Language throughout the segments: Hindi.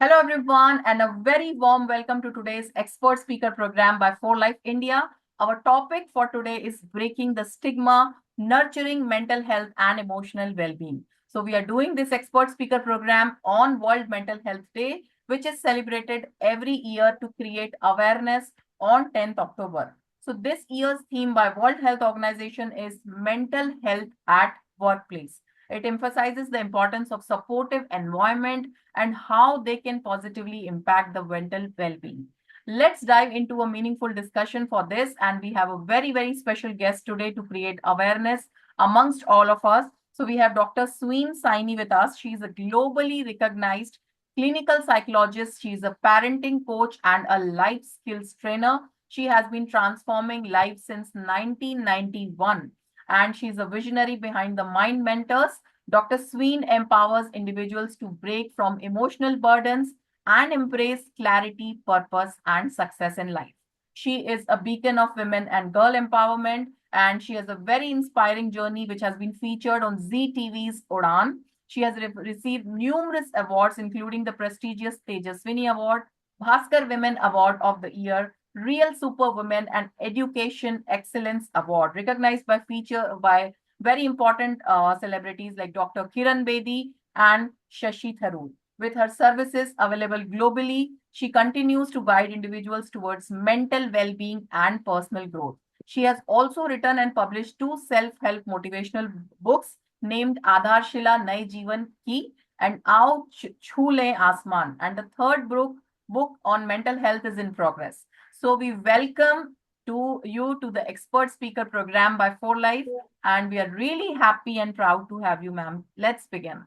Hello, everyone, and a very warm welcome to today's expert speaker program by For Life India. Our topic for today is breaking the stigma, nurturing mental health and emotional well-being. So, we are doing this expert speaker program on World Mental Health Day, which is celebrated every year to create awareness on 10th October. So, this year's theme by World Health Organization is mental health at workplace. It emphasizes the importance of supportive environment and how they can positively impact the mental well-being. Let's dive into a meaningful discussion for this, and we have a very, very special guest today to create awareness amongst all of us. So we have Dr. Sween Saini with us. She is a globally recognized clinical psychologist. She is a parenting coach and a life skills trainer. She has been transforming lives since 1991, and she's a visionary behind the Mind Mentors. Dr. Sween empowers individuals to break from emotional burdens and embrace clarity, purpose, and success in life. She is a beacon of women and girl empowerment, and she has a very inspiring journey which has been featured on Zee TV's Udan. She has received numerous awards, including the prestigious Tejaswini Award, Bhaskar Women Award of the Year, Real Superwoman, and Education Excellence Award, recognized by very important celebrities like Dr. Kiran Bedi and Shashi Tharoor. With her services available globally, she continues to guide individuals towards mental well-being and personal growth. She has also written and published two self-help motivational books named Aadharshila Naye Jeevan Ki and Aao Chhule Asman. And the third book on mental health is in progress. So we welcome to you to the expert speaker program by For Life, and we are really happy and proud to have you, ma'am. Let's begin.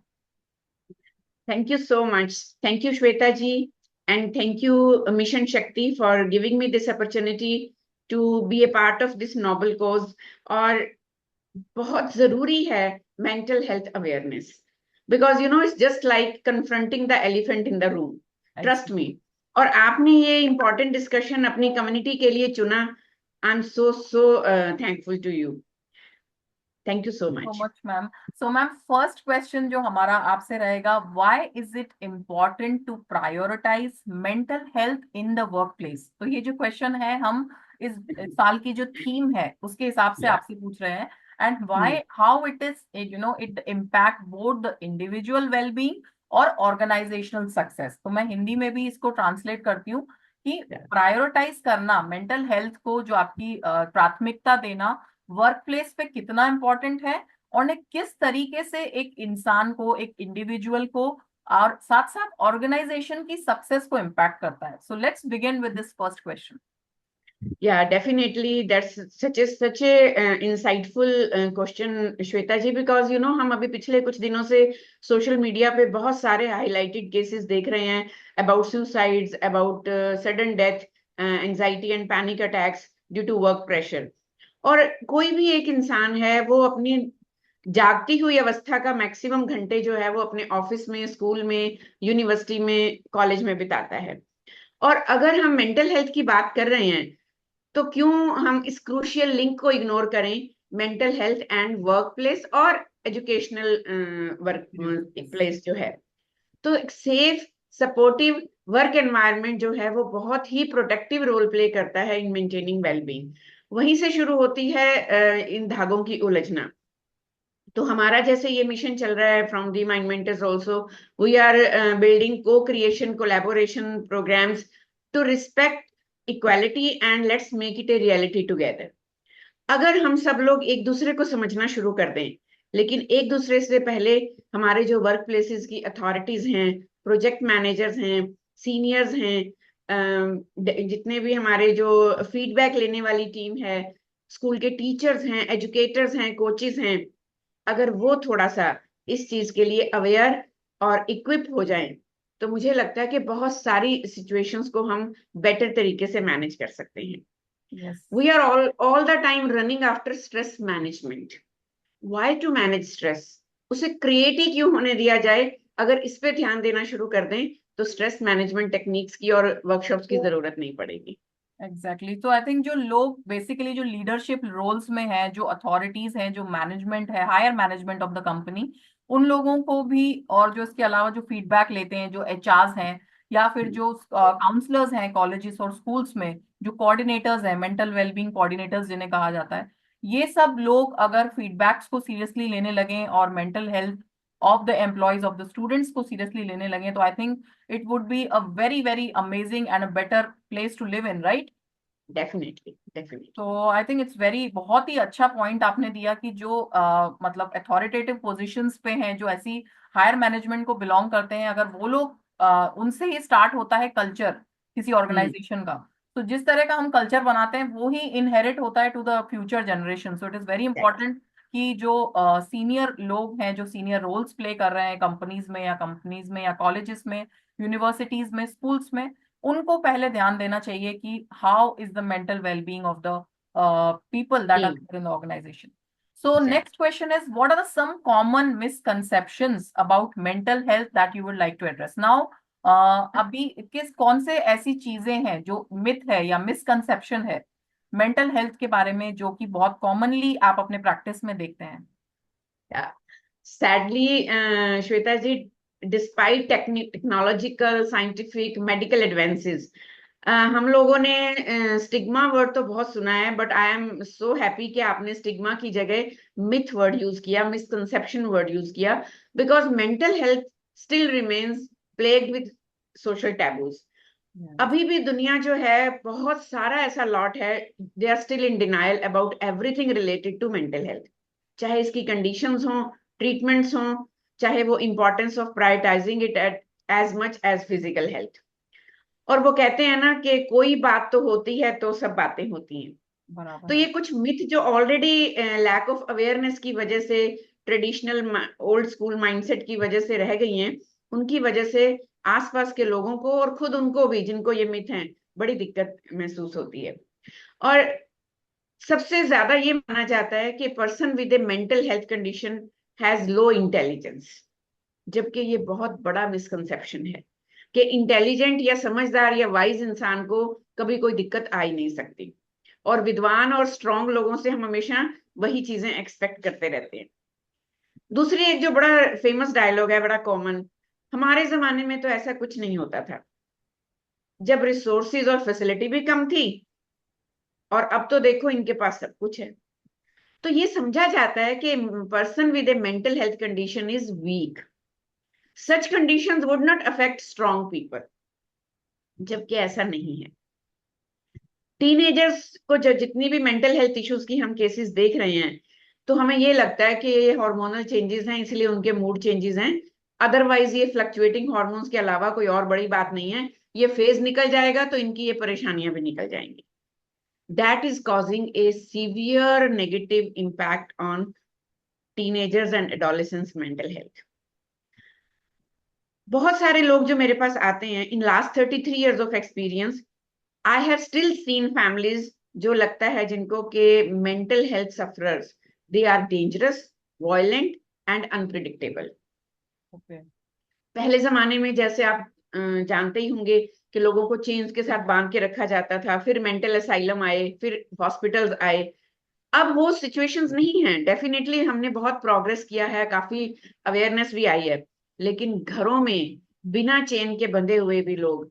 Thank you so much. Thank you, Shweta ji, and thank you, Mission Shakti, for giving me this opportunity to be a part of this noble cause. और बहुत जरूरी है mental health awareness, because it's just like confronting the elephant in the room. Trust me. और आपने ये important discussion अपनी community के लिए चुना. I'm so thankful to you. Thank you so much. So much, ma'am. So, ma'am, first question जो हमारा आपसे रहेगा, why is it important to prioritize mental health in the workplace? तो ये जो question है, हम इस साल की जो theme है, उसके हिसाब से आपसे पूछ रहे हैं. And why, how it is, it impact both the individual well-being और organizational success. तो मैं हिंदी में भी इसको translate करती हूँ कि prioritize करना mental health को, जो आपकी प्राथमिकता देना वर्क प्लेस पे कितना इंपॉर्टेंट है, और किस तरीके से एक इंसान को, एक इंडिविजुअल को और साथ साथ ऑर्गेनाइजेशन की सक्सेस को इम्पैक्ट करता है. So let's begin with this first question. Yeah, definitely. That's such a insightful question, Shweta ji, because हम अभी पिछले कुछ दिनों से सोशल मीडिया पे बहुत सारे हाईलाइटेड केसेस देख रहे हैं about suicides, about sudden death, anxiety and panic attacks due to work pressure. और कोई भी एक इंसान है, वो अपनी जागती हुई अवस्था का मैक्सिमम घंटे जो है वो अपने ऑफिस में, स्कूल में, यूनिवर्सिटी में, कॉलेज में बिताता है. और अगर हम मेंटल हेल्थ की बात कर रहे हैं, तो क्यों हम इस क्रूशियल लिंक को इग्नोर करें, mental health and work place और एजुकेशनल वर्क प्लेस जो है. तो एक सेफ सपोर्टिव वर्क एनवायरनमेंट जो है वो बहुत ही प्रोटेक्टिव रोल प्ले करता है इन मेंटेनिंग वेलबींग. वहीं से शुरू होती है इन धागों की उलझना. तो हमारा जैसे ये मिशन चल रहा है from the Mind Mentors also, we are building co creation collaboration programmes to respect equality and let's make it a reality together. अगर हम सब लोग एक दूसरे को समझना शुरू कर दें, लेकिन एक दूसरे से पहले हमारे जो वर्क प्लेसेस की अथॉरिटीज हैं, प्रोजेक्ट मैनेजर्स हैं, सीनियर्स हैं, जितने भी हमारे जो फीडबैक लेने वाली टीम है, स्कूल के टीचर्स हैं, एजुकेटर्स हैं, कोचेस हैं, अगर वो थोड़ा सा इस चीज के लिए अवेयर और इक्विप हो जाएं, तो मुझे लगता है कि बहुत सारी सिचुएशंस को हम बेटर तरीके से मैनेज कर सकते हैं. Yes. We are all the time running after stress management. Why to manage stress? उसे क्रिएट ही क्यों होने दिया जाए? अगर इस पे ध्यान देना शुरू कर दें, तो स्ट्रेस मैनेजमेंट टेक्निक्स की और वर्कशॉप्स की जरूरत नहीं पड़ेगी. एग्जैक्टली. तो आई थिंक जो लोग बेसिकली जो लीडरशिप रोल्स में है, जो अथॉरिटीज हैं, जो मैनेजमेंट है, higher management of the company, उन लोगों को भी, और जो इसके अलावा जो फीडबैक लेते हैं, जो एचआरस हैं, या फिर जो काउंसलर्स हैं कॉलेजेस और स्कूल्स में, जो कोऑर्डिनेटर्स हैं, मेंटल वेलबींग कोऑर्डिनेटर्स जिन्हें कहा जाता है, ये सब लोग अगर फीडबैक्स को सीरियसली लेने लगें और mental health of the employees of the students को सीरियसली लेने लगें, तो I think it would be a very very amazing and a better place to live in, right? Definitely definitely. तो आई थिंक इट्स वेरी, बहुत ही अच्छा पॉइंट आपने दिया कि जो मतलब अथॉरिटेटिव पोजीशंस पे हैं, जो ऐसी हायर मैनेजमेंट को बिलोंग करते हैं, अगर वो लोग उनसे ही स्टार्ट होता है कल्चर किसी ऑर्गेनाइजेशन का, तो जिस तरह का हम कल्चर बनाते हैं वो ही इनहेरिट होता है to the future generation. So it is very important कि जो सीनियर लोग हैं, जो सीनियर रोल्स प्ले कर रहे हैं कंपनीज में या कॉलेजेस में, यूनिवर्सिटीज में, स्कूल्स में, उनको पहले ध्यान देना चाहिए कि how is the mental wellbeing of the people that are team. there in the organization. So next question is, what are the some common misconceptions about mental health that you would like to address now? अभी कौन से ऐसी चीजें हैं जो मिथ है या मिसकंसेप्शन है मेंटल हेल्थ के बारे में, जो कि बहुत कॉमनली आप अपने प्रैक्टिस में देखते हैं? Sadly Shweta ji, despite technological scientific medical advances, हम लोगों ने स्टिग्मा वर्ड तो बहुत सुना है, but I am so happy कि आपने स्टिग्मा की जगह मिथ वर्ड यूज किया, मिसकंसेप्शन वर्ड यूज किया, because mental health still remains plagued with social taboos. अभी भी दुनिया जो है, बहुत सारा ऐसा लॉट है, they are still in denial about everything related to mental health, चाहे इसकी कंडीशंस हों, ट्रीटमेंट्स हों, चाहे वो importance of prioritising it at as much as physical health. और वो कहते हैं ना कि कोई बात तो होती है तो सब बातें होती हैं। बराबर तो है। ये कुछ मिथ जो ऑलरेडी लैक ऑफ अवेयरनेस की वजह से, ट्रेडिशनल ओल्ड स्कूल माइंडसेट की वजह से रह गई हैं, उनकी वजह से आसपास के लोगों को और खुद उनको भी, जिनको ये मिथ हैं, बड़ी दिक्कत महसूस होती है। और सबसे ज्यादा ये माना जाता है कि person with A mental health condition has low intelligence, जबकि ये बहुत बड़ा मिसकंसेप्शन है कि इंटेलिजेंट या समझदार या वाइज इंसान को कभी कोई दिक्कत आ ही नहीं सकती, और विद्वान और स्ट्रांग लोगों से हम हमेशा वही चीजें एक्सपेक्ट करते रहते हैं। दूसरी एक जो बड़ा फेमस डायलॉग है, बड़ा कॉमन, हमारे जमाने में तो ऐसा कुछ नहीं होता था, जब रिसोर्सेज और फैसिलिटी भी कम थी, और अब तो देखो इनके पास सब कुछ है। तो ये समझा जाता है कि person with A mental health condition is weak, such conditions would not affect strong people, जबकि ऐसा नहीं है। टीनेजर्स को जो जितनी भी मेंटल हेल्थ इश्यूज की हम केसेस देख रहे हैं, तो हमें ये लगता है कि ये हार्मोनल चेंजेस हैं, इसलिए उनके मूड चेंजेस हैं। अदरवाइज ये फ्लक्चुएटिंग हार्मोन्स के अलावा कोई और बड़ी बात नहीं है। ये फेज निकल जाएगा तो इनकी ये परेशानियां भी निकल जाएंगी। That is causing a severe negative impact on teenagers and adolescents mental health. बहुत सारे लोग जो मेरे पास आते हैं, in last 33 years of experience, I have still seen families जो लगता है जिनको के mental health sufferers, they are dangerous, violent and unpredictable. Okay. पहले जमाने में, जैसे आप जानते ही होंगे, कि लोगों को चेन्स के साथ बांध के रखा जाता था, फिर मेंटल असाइलम आए, फिर हॉस्पिटल्स आए। अब वो सिचुएशंस नहीं है। डेफिनेटली हमने बहुत प्रोग्रेस किया है, काफी अवेयरनेस भी आई है, लेकिन घरों में बिना चेन के बंधे हुए भी लोग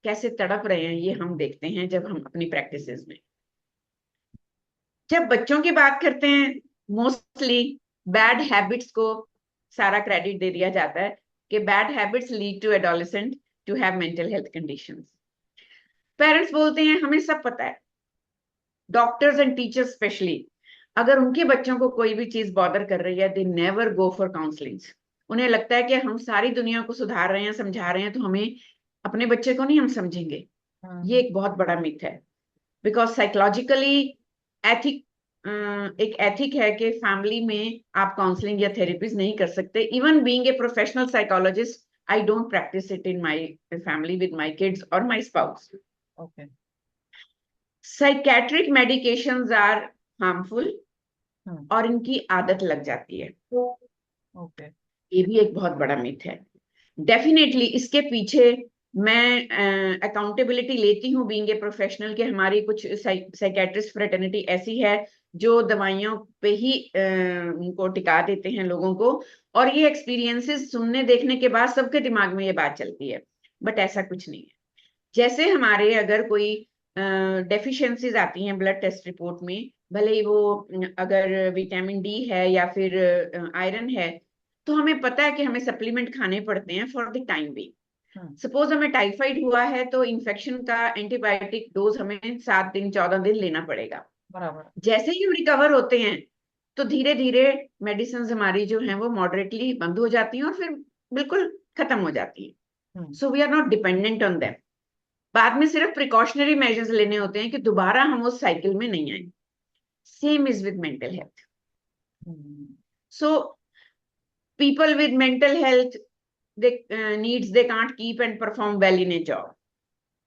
कैसे तड़प रहे हैं, ये हम देखते हैं जब हम अपनी प्रैक्टिसेस में। जब बच्चों की बात करते हैं, मोस्टली बैड हैबिट्स को सारा क्रेडिट दे दिया जाता है कि bad habits lead to adolescent to have mental health conditions. Parents बोलते हैं हमें सब पता है, डॉक्टर्स एंड टीचर्स स्पेशली, अगर उनके बच्चों को कोई भी चीज बॉदर कर रही है, they never go for counselling. उन्हें लगता है कि हम सारी दुनिया को सुधार रहे हैं, समझा रहे हैं, तो हमें अपने बच्चे को नहीं हम समझेंगे। ये एक बहुत बड़ा मिथ है, बिकॉज साइकोलॉजिकली एथिक, एक एथिक है कि फैमिली में आप काउंसलिंग या थेरेपीज नहीं कर सकते। Even being a professional psychologist, I don't practise it in my family with my kids और my spouse. Okay. Psychiatric medications are harmful, और इनकी आदत लग जाती है। ओके। ये भी एक बहुत बड़ा मिथ है। डेफिनेटली इसके पीछे मैं अकाउंटेबिलिटी लेती हूँ बीइंग ए प्रोफेशनल, कि हमारी कुछ साइकेट्रिस्ट फ्रेटर्निटी ऐसी है जो दवाइयों पे ही उनको टिका देते हैं लोगों को, और ये एक्सपीरियंसेस सुनने देखने के बाद सबके दिमाग में ये बात चलती है। बट ऐसा कुछ नहीं है। जैसे हमारे अगर कोई डेफिशिएंसीज आती हैं ब्लड टेस्ट रिपोर्ट में, भले ही वो अगर विटामिन डी है या फिर आयरन है, तो हमें पता है कि हमें सप्लीमेंट खाने पड़ते हैं फॉर द टाइम भी। सपोज हमें टाइफाइड हुआ है तो इन्फेक्शन का एंटीबायोटिक डोज हमें 7 दिन 14 दिन लेना पड़ेगा। बराबर। जैसे ही हम रिकवर होते हैं तो धीरे धीरे मेडिसिन हमारी जो है वो मॉडरेटली बंद हो जाती हैं और फिर बिल्कुल खत्म हो जाती हैं। So we are not dependent on them. बाद में सिर्फ प्रिकॉशनरी मेजर्स लेने होते हैं कि दोबारा हम उस साइकिल में नहीं आए। Same is with mental health. So people with mental health they needs they can't keep and perform well in a job।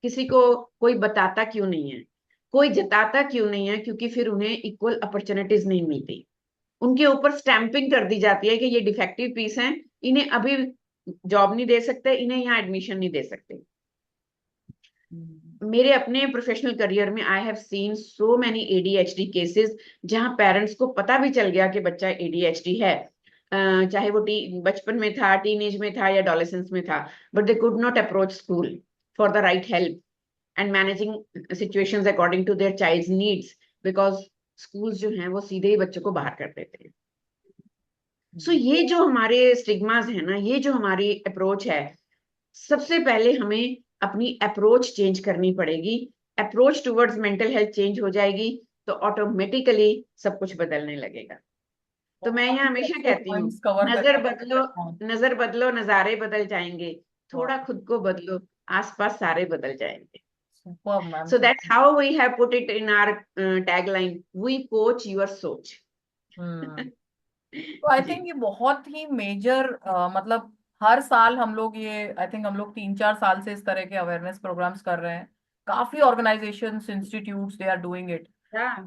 किसी को कोई बताता क्यों नहीं है, कोई जताता क्यों नहीं है, क्योंकि फिर उन्हें इक्वल अपॉर्चुनिटीज नहीं मिलती। उनके ऊपर स्टैंपिंग कर दी जाती है कि ये डिफेक्टिव पीस हैं, इन्हें अभी जॉब नहीं दे सकते, इन्हें यहाँ एडमिशन नहीं दे सकते। मेरे अपने प्रोफेशनल करियर में I have seen so many ADHD cases जहां पेरेंट्स को पता भी चल गया कि बच्चा एडीएचडी है, चाहे वो बचपन में था, टीनेज में था या एडोलेसेंस में था, but they could not approach school for the right help and managing situations according to their child's needs, because schools जो हैं वो सीधे ही बच्चों को बाहर कर देते हैं। सो ये जो हमारे स्टिग्मास है ना, ये जो हमारी अप्रोच है, सबसे पहले हमें अपनी अप्रोच चेंज करनी पड़ेगी। Approach towards mental health change हो जाएगी तो ऑटोमेटिकली सब कुछ बदलने लगेगा। तो मैं यहाँ हमेशा कहती हूँ, नजर बदलो नजारे बदल जाएंगे, थोड़ा खुद को बदलो आसपास सारे बदल जाएंगे। Superb, ma'am. So that's how we have put it in our tagline, we coach your सोच। तो आई थिंक ये बहुत ही मेजर मतलब हर साल हम लोग ये आई थिंक हम लोग 3-4 साल से इस तरह के अवेयरनेस प्रोग्राम्स कर रहे हैं। काफी organisations institutes they are doing it.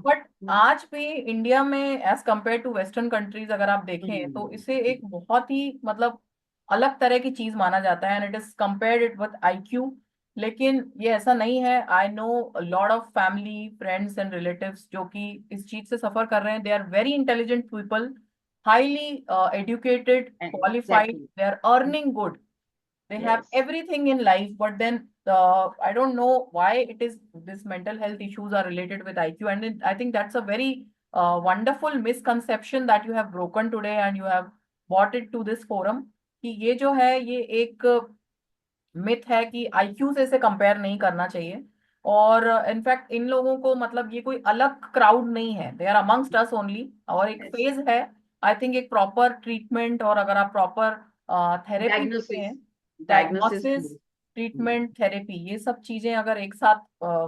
But आज भी इंडिया में as compare to western countries अगर आप देखें तो इसे एक बहुत ही मतलब अलग तरह की चीज माना जाता है, and it is compared it with IQ. लेकिन ये ऐसा नहीं है। I know lot of family friends and relatives जो कि इस चीज से सफर कर रहे हैं। They are very intelligent people, highly educated, qualified, Exactly. they are earning good, they have Yes. everything in life, but then I don't know why it is this mental health issues are related with IQ, and I think that's a very wonderful misconception that you have broken today and you have brought it to this forum कि ये जो है ये एक मिथ है कि आईक्यू से इसे कंपेयर नहीं करना चाहिए। और इनफैक्ट इन लोगों को मतलब ये कोई अलग क्राउड नहीं है, they are amongst us only. और एक Yes. फेज है, आई थिंक एक प्रॉपर ट्रीटमेंट, और अगर आप प्रॉपर थेरेपी देते Diagnosis. हैं, Diagnosis. डायग्नोसिस, ट्रीटमेंट, थेरेपी, ये सब चीजें अगर एक साथ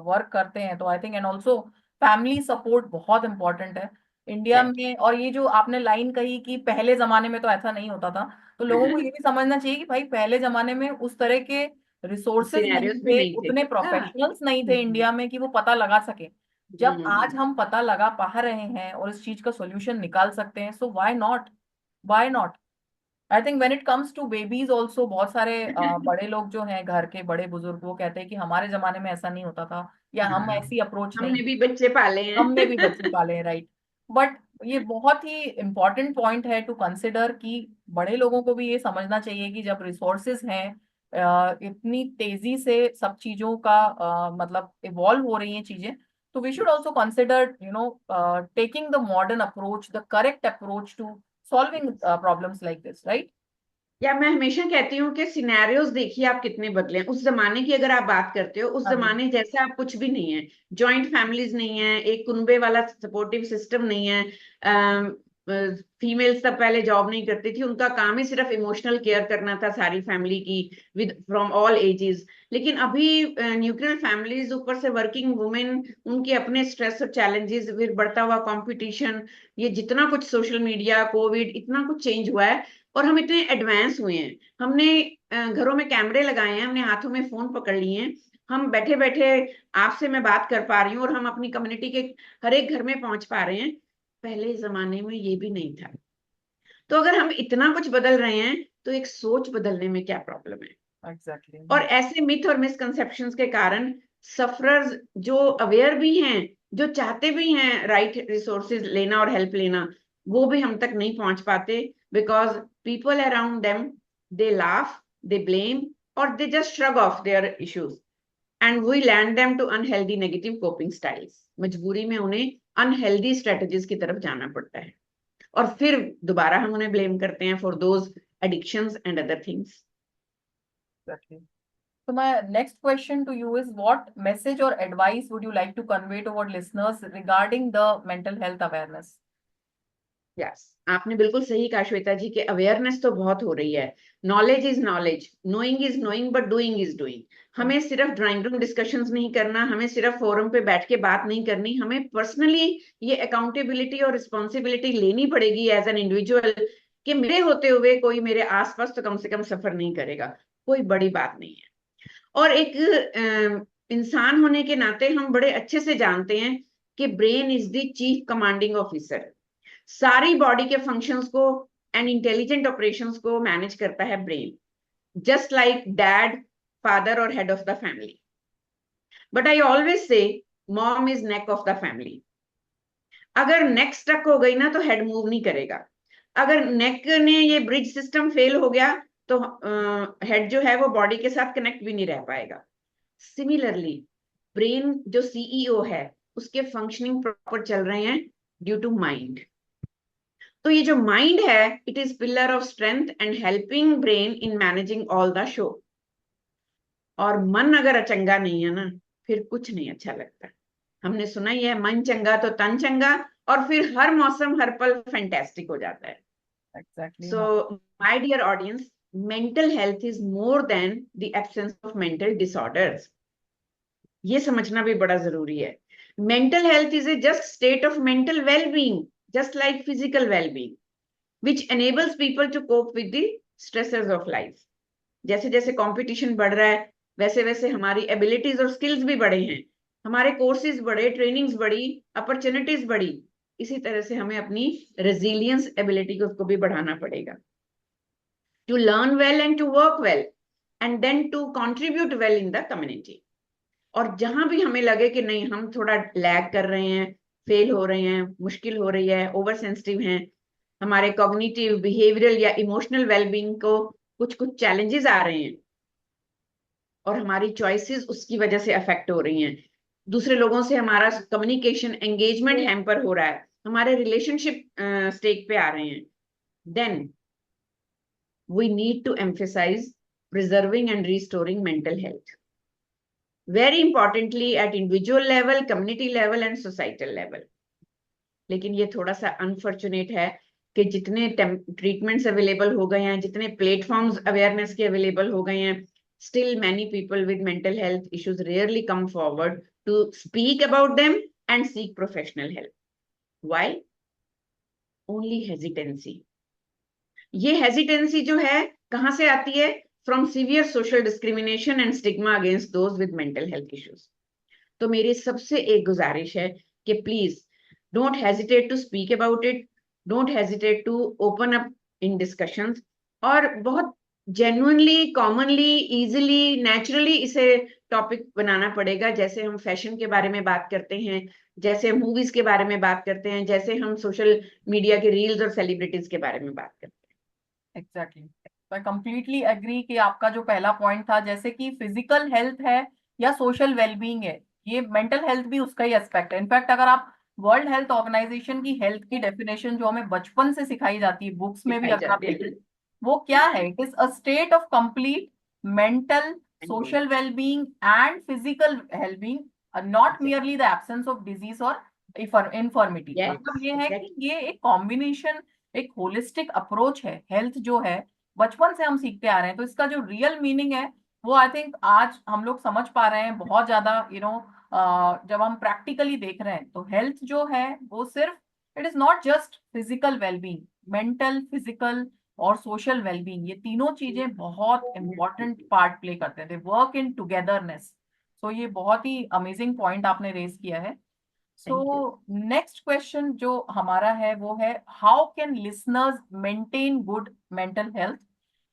वर्क करते हैं तो I think, and also family support बहुत इंपॉर्टेंट है इंडिया Right. में। और ये जो आपने लाइन कही कि पहले जमाने में तो ऐसा नहीं होता था, तो लोगों को ये भी समझना चाहिए कि भाई पहले जमाने में उस तरह के रिसोर्सेज नहीं सिनेरियोस भी थे, नहीं थे। उतने हाँ। प्रोफेशनल्स नहीं थे इंडिया में कि वो पता लगा सके। जब आज हम पता लगा पा रहे हैं और इस चीज का सोल्यूशन निकाल सकते हैं, so why not, why not. I think when it comes to babies also, बहुत सारे बड़े लोग जो हैं, घर के बड़े बुजुर्ग, वो कहते हैं कि हमारे जमाने में ऐसा नहीं होता था, या हम हाँ, ऐसी अप्रोच नहीं, हमने भी बच्चे पाले हैं। हमने भी बच्चे पाले हैं, राइट। बट ये बहुत ही इंपॉर्टेंट पॉइंट है टू कंसिडर कि बड़े लोगों को भी ये समझना चाहिए कि जब रिसोर्सेज हैं, इतनी तेजी से सब चीजों का मतलब इवॉल्व हो रही हैं चीजें, तो we should also consider taking the modern approach, the correct approach to solving problems like this, right. या मैं हमेशा कहती हूँ कि सिनेरियोस देखिए आप कितने बदले हैं। उस जमाने की अगर आप बात करते हो, उस हाँ जी। जमाने जैसा आप कुछ भी नहीं है। जॉइंट फैमिलीज नहीं है, एक कुनबे वाला सपोर्टिव सिस्टम नहीं है। फीमेल्स तब पहले जॉब नहीं करती थी, उनका काम ही सिर्फ इमोशनल केयर करना था सारी फैमिली की, विद फ्रॉम ऑल एजेस। लेकिन अभी न्यूक्लियर फैमिलीज, ऊपर से वर्किंग वुमेन, उनके अपने स्ट्रेस और चैलेंजेस, फिर बढ़ता हुआ कंपटीशन, ये जितना कुछ सोशल मीडिया, कोविड, इतना कुछ चेंज हुआ है। और हम इतने एडवांस हुए हैं, हमने घरों में कैमरे लगाए हैं, हमने हाथों में फोन पकड़ लिए हैं, हम बैठे बैठे आपसे मैं बात कर पा रही हूँ और हम अपनी कम्युनिटी के हर एक घर में पहुंच पा रहे हैं। पहले जमाने में ये भी नहीं था। तो अगर हम इतना कुछ बदल रहे हैं तो एक सोच बदलने में क्या प्रॉब्लम है। एग्जैक्टली। और ऐसे मिथ और मिसकंसेप्शंस के कारण सफरर्स जो अवेयर भी हैं, जो चाहते भी हैं राइट रिसोर्सेज लेना और हेल्प लेना, वो भी हम तक नहीं पहुंच पाते, because people around them, they laugh, they blame, or they just shrug off their issues and we land them to unhealthy negative coping styles. मजबूरी में उन्हें unhealthy strategies की तरफ जाना पड़ता है और फिर दोबारा हम उन्हें blame करते हैं for those addictions and other things. Exactly. So my next question to you is, what message or advice would you like to convey to our listeners regarding the mental health awareness? Yes, आपने बिल्कुल सही कहा श्वेता जी, कि अवेयरनेस तो बहुत हो रही है. Knowledge is knowledge, knowing is knowing, but doing is doing. हमें सिर्फ ड्राइंग रूम डिस्कशंस नहीं करना, हमें सिर्फ फोरम पे बैठ के बात नहीं करनी, हमें पर्सनली ये अकाउंटेबिलिटी और रिस्पॉन्सिबिलिटी लेनी पड़ेगी एज एन इंडिविजुअल, कि मेरे होते हुए कोई मेरे आसपास तो कम से कम सफर नहीं करेगा. कोई बड़ी बात नहीं है. और एक इंसान होने के नाते हम बड़े अच्छे से जानते हैं कि brain is the chief commanding officer. सारी बॉडी के फंक्शंस को एंड इंटेलिजेंट ऑपरेशंस को मैनेज करता है brain, just like dad, father और head of the family. But I always say mom is neck of the family. अगर नेक स्टक हो गई ना तो हेड मूव नहीं करेगा. अगर नेक ने ये ब्रिज सिस्टम फेल हो गया तो हेड जो है वो बॉडी के साथ कनेक्ट भी नहीं रह पाएगा. सिमिलरली ब्रेन जो सीईओ है उसके फंक्शनिंग प्रॉपर चल रहे हैं ड्यू टू माइंड. तो ये जो माइंड है, it is pillar of strength and helping brain in managing all the show. और मन अगर अचंगा नहीं है ना, फिर कुछ नहीं अच्छा लगता. हमने सुना ही है, मन चंगा तो तन चंगा, और फिर हर मौसम हर पल फैंटास्टिक हो जाता है. Exactly. So, my dear audience, mental health is more than the absence of mental disorders. ये समझना भी बड़ा जरूरी है. Mental health is a just state of mental well-being, just like physical well-being, which enables people to cope with the stresses of life. जैसे जैसे कंपटीशन बढ़ रहा है, वैसे वैसे हमारी एबिलिटीज और स्किल्स भी बढ़े हैं, हमारे कोर्सेज बढ़े, ट्रेनिंग्स बढ़ी, अपॉर्चुनिटीज बढ़ी. इसी तरह से हमें अपनी रेजिलियंस एबिलिटी को भी बढ़ाना पड़ेगा. To learn well and to work well and then to contribute well in the community. और जहां भी हमें लगे कि नहीं, हम थोड़ा लैग कर रहे हैं, फेल हो रहे हैं, मुश्किल हो रही है, ओवर सेंसिटिव हैं, हमारे कॉग्निटिव, बिहेवियरल या इमोशनल वेलबींग को कुछ कुछ चैलेंजेस आ रहे हैं और हमारी चॉइसेस उसकी वजह से अफेक्ट हो रही हैं, दूसरे लोगों से हमारा कम्युनिकेशन एंगेजमेंट हैम्पर हो रहा है, हमारे रिलेशनशिप स्टेक पे आ रहे हैं, then we need to emphasize preserving and restoring mental health. Very importantly at individual level, community level and societal level. लेकिन ये थोड़ा सा अनफॉर्चुनेट है कि जितने ट्रीटमेंट्स अवेलेबल हो गए हैं, जितने प्लेटफॉर्म्स अवेयरनेस के अवेलेबल हो गए हैं, still many people with mental health issues rarely come forward to speak about them and seek professional help. Why? Only hesitancy. ये हेजिटेंसी जो है कहां से आती है? From severe social discrimination and stigma against those with mental health issues. तो मेरी सबसे एक गुजारिश है कि please don't hesitate to speak about it, don't hesitate to open up in discussions, और बहुत जेन्युइनली, कॉमनली, इजीली, नेचुरली इसे टॉपिक बनाना पड़ेगा. जैसे हम फैशन के बारे में बात करते हैं, जैसे हम मूवीज के बारे में बात करते हैं, जैसे हम सोशल मीडिया के रील्स और सेलिब्रिटीज के बारे में बात करते हैं. एग्जैक्टली. तो आई कंप्लीटली एग्री कि आपका जो पहला पॉइंट था, जैसे कि फिजिकल हेल्थ है या सोशल वेलबींग है, ये मेंटल हेल्थ भी उसका ही एस्पेक्ट है. इनफैक्ट अगर आप वर्ल्ड हेल्थ ऑर्गेनाइजेशन की हेल्थ की डेफिनेशन जो हमें बचपन से सिखाई जाती है बुक्स में भी, सिखाई अगर आप जाती है. देखें, वो क्या है? It is a state of complete mental, social wellbeing and physical wellbeing, not merely the absence of disease और इन्फॉर्मिटी. Yes, मतलब ये है कि exactly. ये एक कॉम्बिनेशन, एक होलिस्टिक अप्रोच है. हेल्थ जो है बचपन से हम सीखते आ रहे हैं, तो इसका जो रियल मीनिंग है वो आई थिंक आज हम लोग समझ पा रहे हैं बहुत ज्यादा. जब हम प्रैक्टिकली देख रहे हैं तो हेल्थ जो है वो सिर्फ, it is not just physical wellbeing, mental, physical और सोशल वेलबींग, ये तीनों चीजें बहुत इंपॉर्टेंट पार्ट प्ले करते हैं. They work in togetherness. So ये बहुत ही अमेजिंग पॉइंट आपने रेज किया है. So Thank you. Next question जो हमारा है वो है, how can listeners maintain good mental health,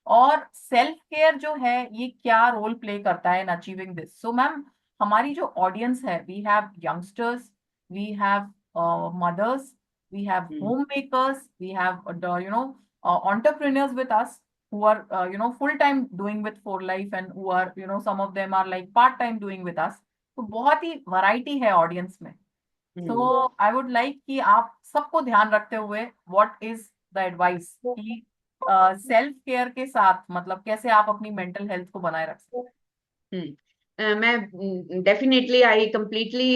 और सेल्फ केयर जो है ये क्या रोल प्ले करता है in achieving this? So ma'am, हमारी जो ऑडियंस है, we have youngsters, we have mothers, we have Hmm. Home makers, we have entrepreneurs with us. who are full time doing with For Life and who are some of them are like part time doing with us. तो बहुत ही वैरायटी है ऑडियंस में. So I would like कि आप सबको ध्यान रखते हुए what is the advice कि सेल्फ केयर के साथ मतलब कैसे आप अपनी मेंटल हेल्थ को बनाए रख सकते हैं. मैं definitely I completely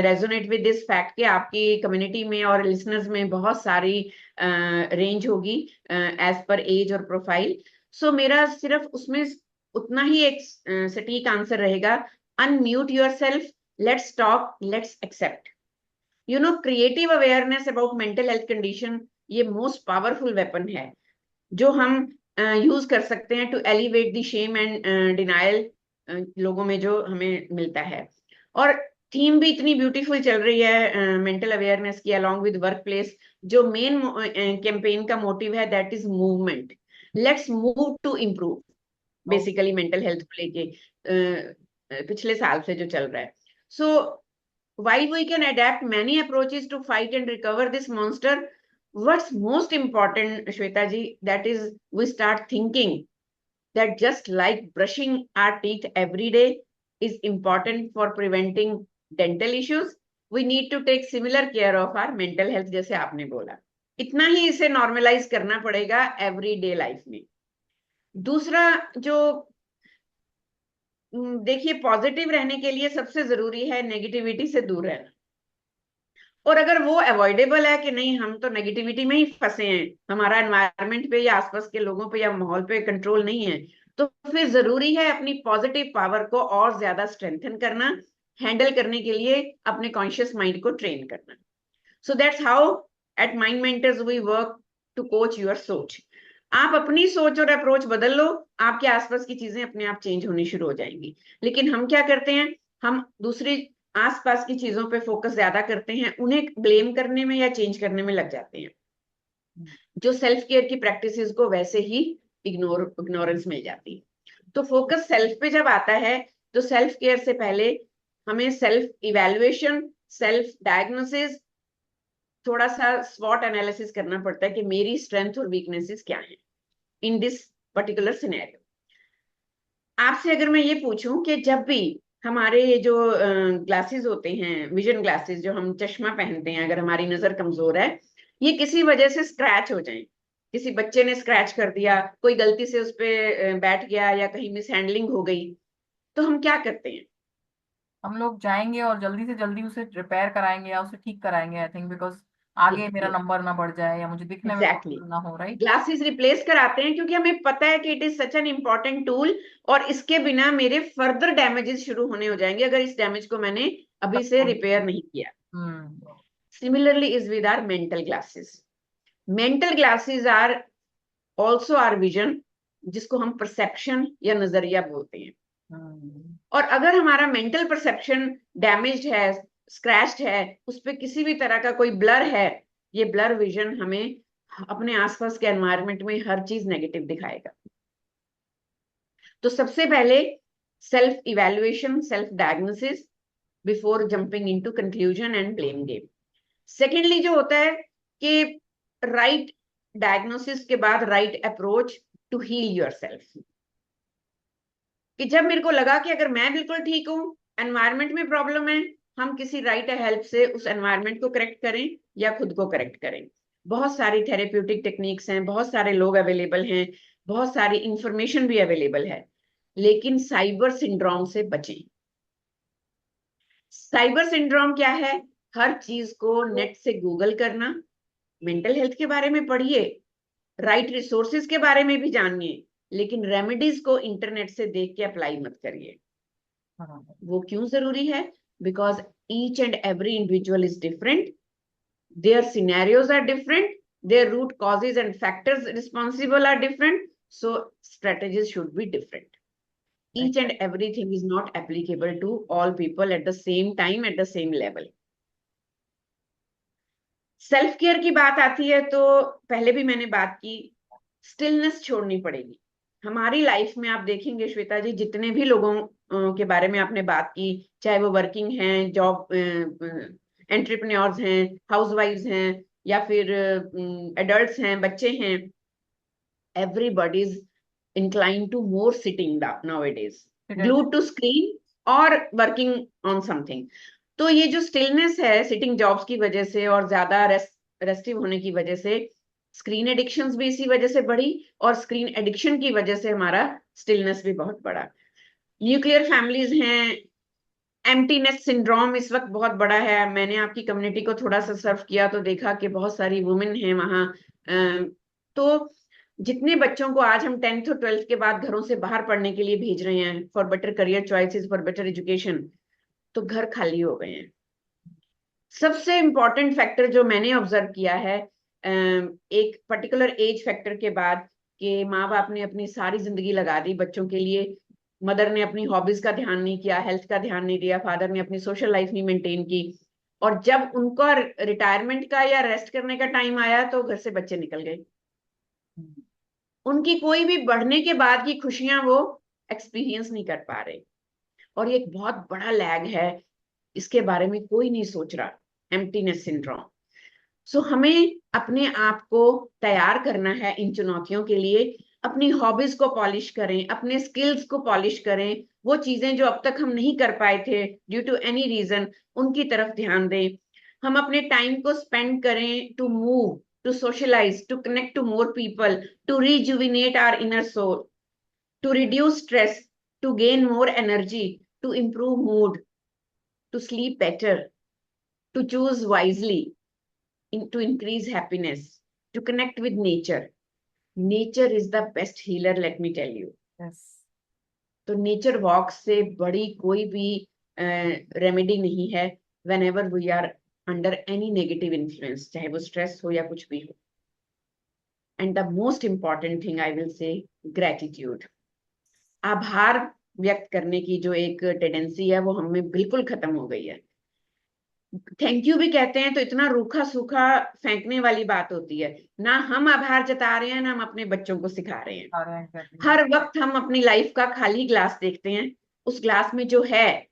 resonate with this fact कि आपकी कम्युनिटी में और लिसनर्स में बहुत सारी रेंज होगी एज पर एज और प्रोफाइल. सो मेरा सिर्फ उसमें उतना ही एक सटीक आंसर रहेगा. Unmute yourself, let's talk, let's accept. You know, creative awareness about mental health condition ये मोस्ट पावरफुल वेपन है जो हम यूज कर सकते हैं to elevate the shame and denial लोगों में जो हमें मिलता है. और थीम भी इतनी ब्यूटीफुल चल रही है मेंटल अवेयरनेस की अलॉन्ग विद वर्क प्लेस. जो मेन कैंपेन का मोटिव है that is movement. Let's move to improve. Basically mental health को लेके पिछले साल से जो चल रहा है. सो while we can adapt many approaches to fight and recover this monster, what's most important, Shweta ji, that is we start thinking that just like brushing our teeth every day is important for preventing dental issues, we need to take similar care of our mental health. जैसे आपने बोला, इतना ही इसे नॉर्मलाइज करना पड़ेगा एवरीडे लाइफ में. दूसरा जो देखिए, पॉजिटिव रहने के लिए सबसे जरूरी है नेगेटिविटी से दूर रहना. और अगर वो अवॉइडेबल है कि नहीं हम तो नेगेटिविटी में ही फंसे हैं, हमारा एनवायरनमेंट पे या आसपास के लोगों पे या माहौल पे कंट्रोल नहीं है, तो फिर जरूरी है अपनी पॉजिटिव पावर को और ज्यादा स्ट्रेंथन करना, हैंडल करने के लिए अपने कॉन्शियस माइंड को ट्रेन करना. So that's how at mind mentors we work to coach your सोच. आप अपनी सोच और अप्रोच बदल लो, आपके आसपास की चीजें अपने आप चेंज होनी शुरू हो जाएंगी. लेकिन हम क्या करते हैं, हम दूसरी आसपास की चीजों पे फोकस ज्यादा करते हैं, उन्हें ब्लेम करने में या चेंज करने में लग जाते हैं, जो सेल्फ केयर की प्रैक्टिसेस को वैसे ही इग्नोरेंस मिल जाती है. तो फोकस सेल्फ पे जब आता है तो सेल्फ केयर से पहले हमें सेल्फ इवैल्यूएशन, सेल्फ डायग्नोसिस, थोड़ा सा स्वॉट एनालिसिस करना पड़ता है कि मेरी स्ट्रेंथ और वीकनेसेस क्या हैं इन दिस पर्टिकुलर सिनेरियो. आपसे अगर मैं ये पूछूं कि जब भी हमारे ये जो ग्लासेस होते हैं, विजन ग्लासेस जो हम चश्मा पहनते हैं, अगर हमारी नजर कमजोर है, ये किसी वजह से स्क्रैच हो जाए, किसी बच्चे ने स्क्रैच कर दिया, कोई गलती से उस पे बैठ गया या कहीं मिस हैंडलिंग हो गई, तो हम क्या करते हैं? हम लोग जाएंगे और जल्दी से जल्दी उसे रिपेयर कराएंगे या उसे ठीक कराएंगे. आई थिंक बिकॉज आगे मेरा नंबर ना बढ़ जाए या मुझे दिखने में एग्जैक्टली, प्रॉब्लम ना हो. राइट. ग्लासेस रिप्लेस कराते हैं क्योंकि हमें पता है कि it is such an important tool और इसके बिना मेरे फर्दर डैमेजेस शुरू होने हो जाएंगे अगर इस डैमेज को मैंने अभी से रिपेयर नहीं किया. Similarly is with our mental glasses. Mental glasses are also are vision, जिसको हम परसेप्शन या नजरिया बोलते हैं. और अगर हमारा मेंटल परसेप्शन डैमेज्ड है, स्क्रैच्ड है, उस पर किसी भी तरह का कोई ब्लर है, ये ब्लर विजन हमें अपने आसपास के एनवायरनमेंट में हर चीज नेगेटिव दिखाएगा. तो सबसे पहले self evaluation, self diagnosis before jumping into conclusion and blame game. Secondly जो होता है कि राइट डायग्नोसिस के बाद right approach to heal yourself. कि जब मेरे को लगा कि अगर मैं बिल्कुल ठीक हूँ, एनवायरनमेंट में प्रॉब्लम है, हम किसी राइट हेल्प से उस एनवायरनमेंट को करेक्ट करें या खुद को करेक्ट करें. बहुत सारी थेरेप्यूटिक टेक्निक्स हैं, बहुत सारे लोग अवेलेबल हैं, बहुत सारी इंफॉर्मेशन भी अवेलेबल है, लेकिन साइबर सिंड्रोम से बचें. साइबर सिंड्रोम क्या है? हर चीज को नेट से गूगल करना, मेंटल हेल्थ के बारे में पढ़िए, राइट रिसोर्सेज के बारे में भी जानिए, लेकिन रेमेडीज को इंटरनेट से देख के अप्लाई मत करिए. वो क्यों जरूरी है? Because each and every individual is different, their scenarios are different, their root causes and factors responsible are different, so strategies should be different. Each and everything is not applicable to all people at the same time, at the same level. Self care की बात आती है तो पहले भी मैंने बात की, स्टिलनेस छोड़नी पड़ेगी. हमारी लाइफ में आप देखेंगे श्वेता जी, जितने भी लोगों के बारे में आपने बात की, चाहे वो वर्किंग हैं, जॉब एंटरप्रेन्योर्स हैं, हाउसवाइफ्स हैं, या फिर एडल्ट्स हैं, बच्चे हैं, everybody is inclined to more sitting down nowadays, Sit glued to screen or working on something. तो ये जो स्टिलनेस है सिटिंग जॉब्स की वजह से और ज्यादा रेस्टिव होने की वजह से स्क्रीन एडिक्शंस भी इसी वजह से बढ़ी, और स्क्रीन एडिक्शन की वजह से हमारा स्टिलनेस भी बहुत बढ़ा। न्यूक्लियर फैमिलीज हैं, एम्प्टीनेस सिंड्रोम इस वक्त बहुत बड़ा है। मैंने आपकी कम्युनिटी को थोड़ा सा सर्व किया तो देखा कि बहुत सारी वुमेन हैं वहाँ। तो जितने बच्चों को आज हम 10th और 12th के बाद घरों से बाहर पढ़ने के लिए भेज रहे हैं for better career choices, for better education, तो घर खाली हो गए हैं। सबसे इम्पोर्टेंट फैक्टर जो मैंने ऑब्जर्व किया है एक पर्टिकुलर एज फैक्टर के बाद, कि माँ बाप ने अपनी सारी जिंदगी लगा दी बच्चों के लिए, मदर ने अपनी हॉबीज का ध्यान नहीं किया, हेल्थ का ध्यान नहीं दिया, फादर ने अपनी सोशल लाइफ नहीं मेंटेन की, और जब उनका रिटायरमेंट का या रेस्ट करने का टाइम आया तो घर से बच्चे निकल गए। उनकी कोई भी बढ़ने के बाद की खुशियां वो एक्सपीरियंस नहीं कर पा रहे, और ये एक बहुत बड़ा लैग है, इसके बारे में कोई नहीं सोच रहा, एम्प्टीनेस सिंड्रोम। सो हमें अपने आप को तैयार करना है इन चुनौतियों के लिए। अपनी हॉबीज को पॉलिश करें, अपने स्किल्स को पॉलिश करें, वो चीजें जो अब तक हम नहीं कर पाए थे ड्यू टू एनी रीजन, उनकी तरफ ध्यान दें। हम अपने टाइम को स्पेंड करें to move, to socialize, to connect to more people, to rejuvenate our inner soul, to reduce stress, to gain more energy, to improve mood, to sleep better, to choose wisely, to increase happiness, to connect with nature. Nature is the best healer, let me tell you. Yes. तो नेचर वॉक से बड़ी कोई भी रेमेडी नहीं है whenever we are under any negative influence, चाहे वो स्ट्रेस हो या कुछ भी हो। And the most important thing I will say, gratitude. आभार व्यक्त करने की जो एक टेंडेंसी है वो हमें बिल्कुल खत्म हो गई है। थैंक यू भी कहते हैं तो इतना रूखा सूखा फेंकने वाली बात होती है ना। हम आभार जता रहे हैं ना हम अपने बच्चों को सिखा रहे हैं। हर वक्त हम अपनी लाइफ का खाली ग्लास देखते हैं, उस ग्लास में जो है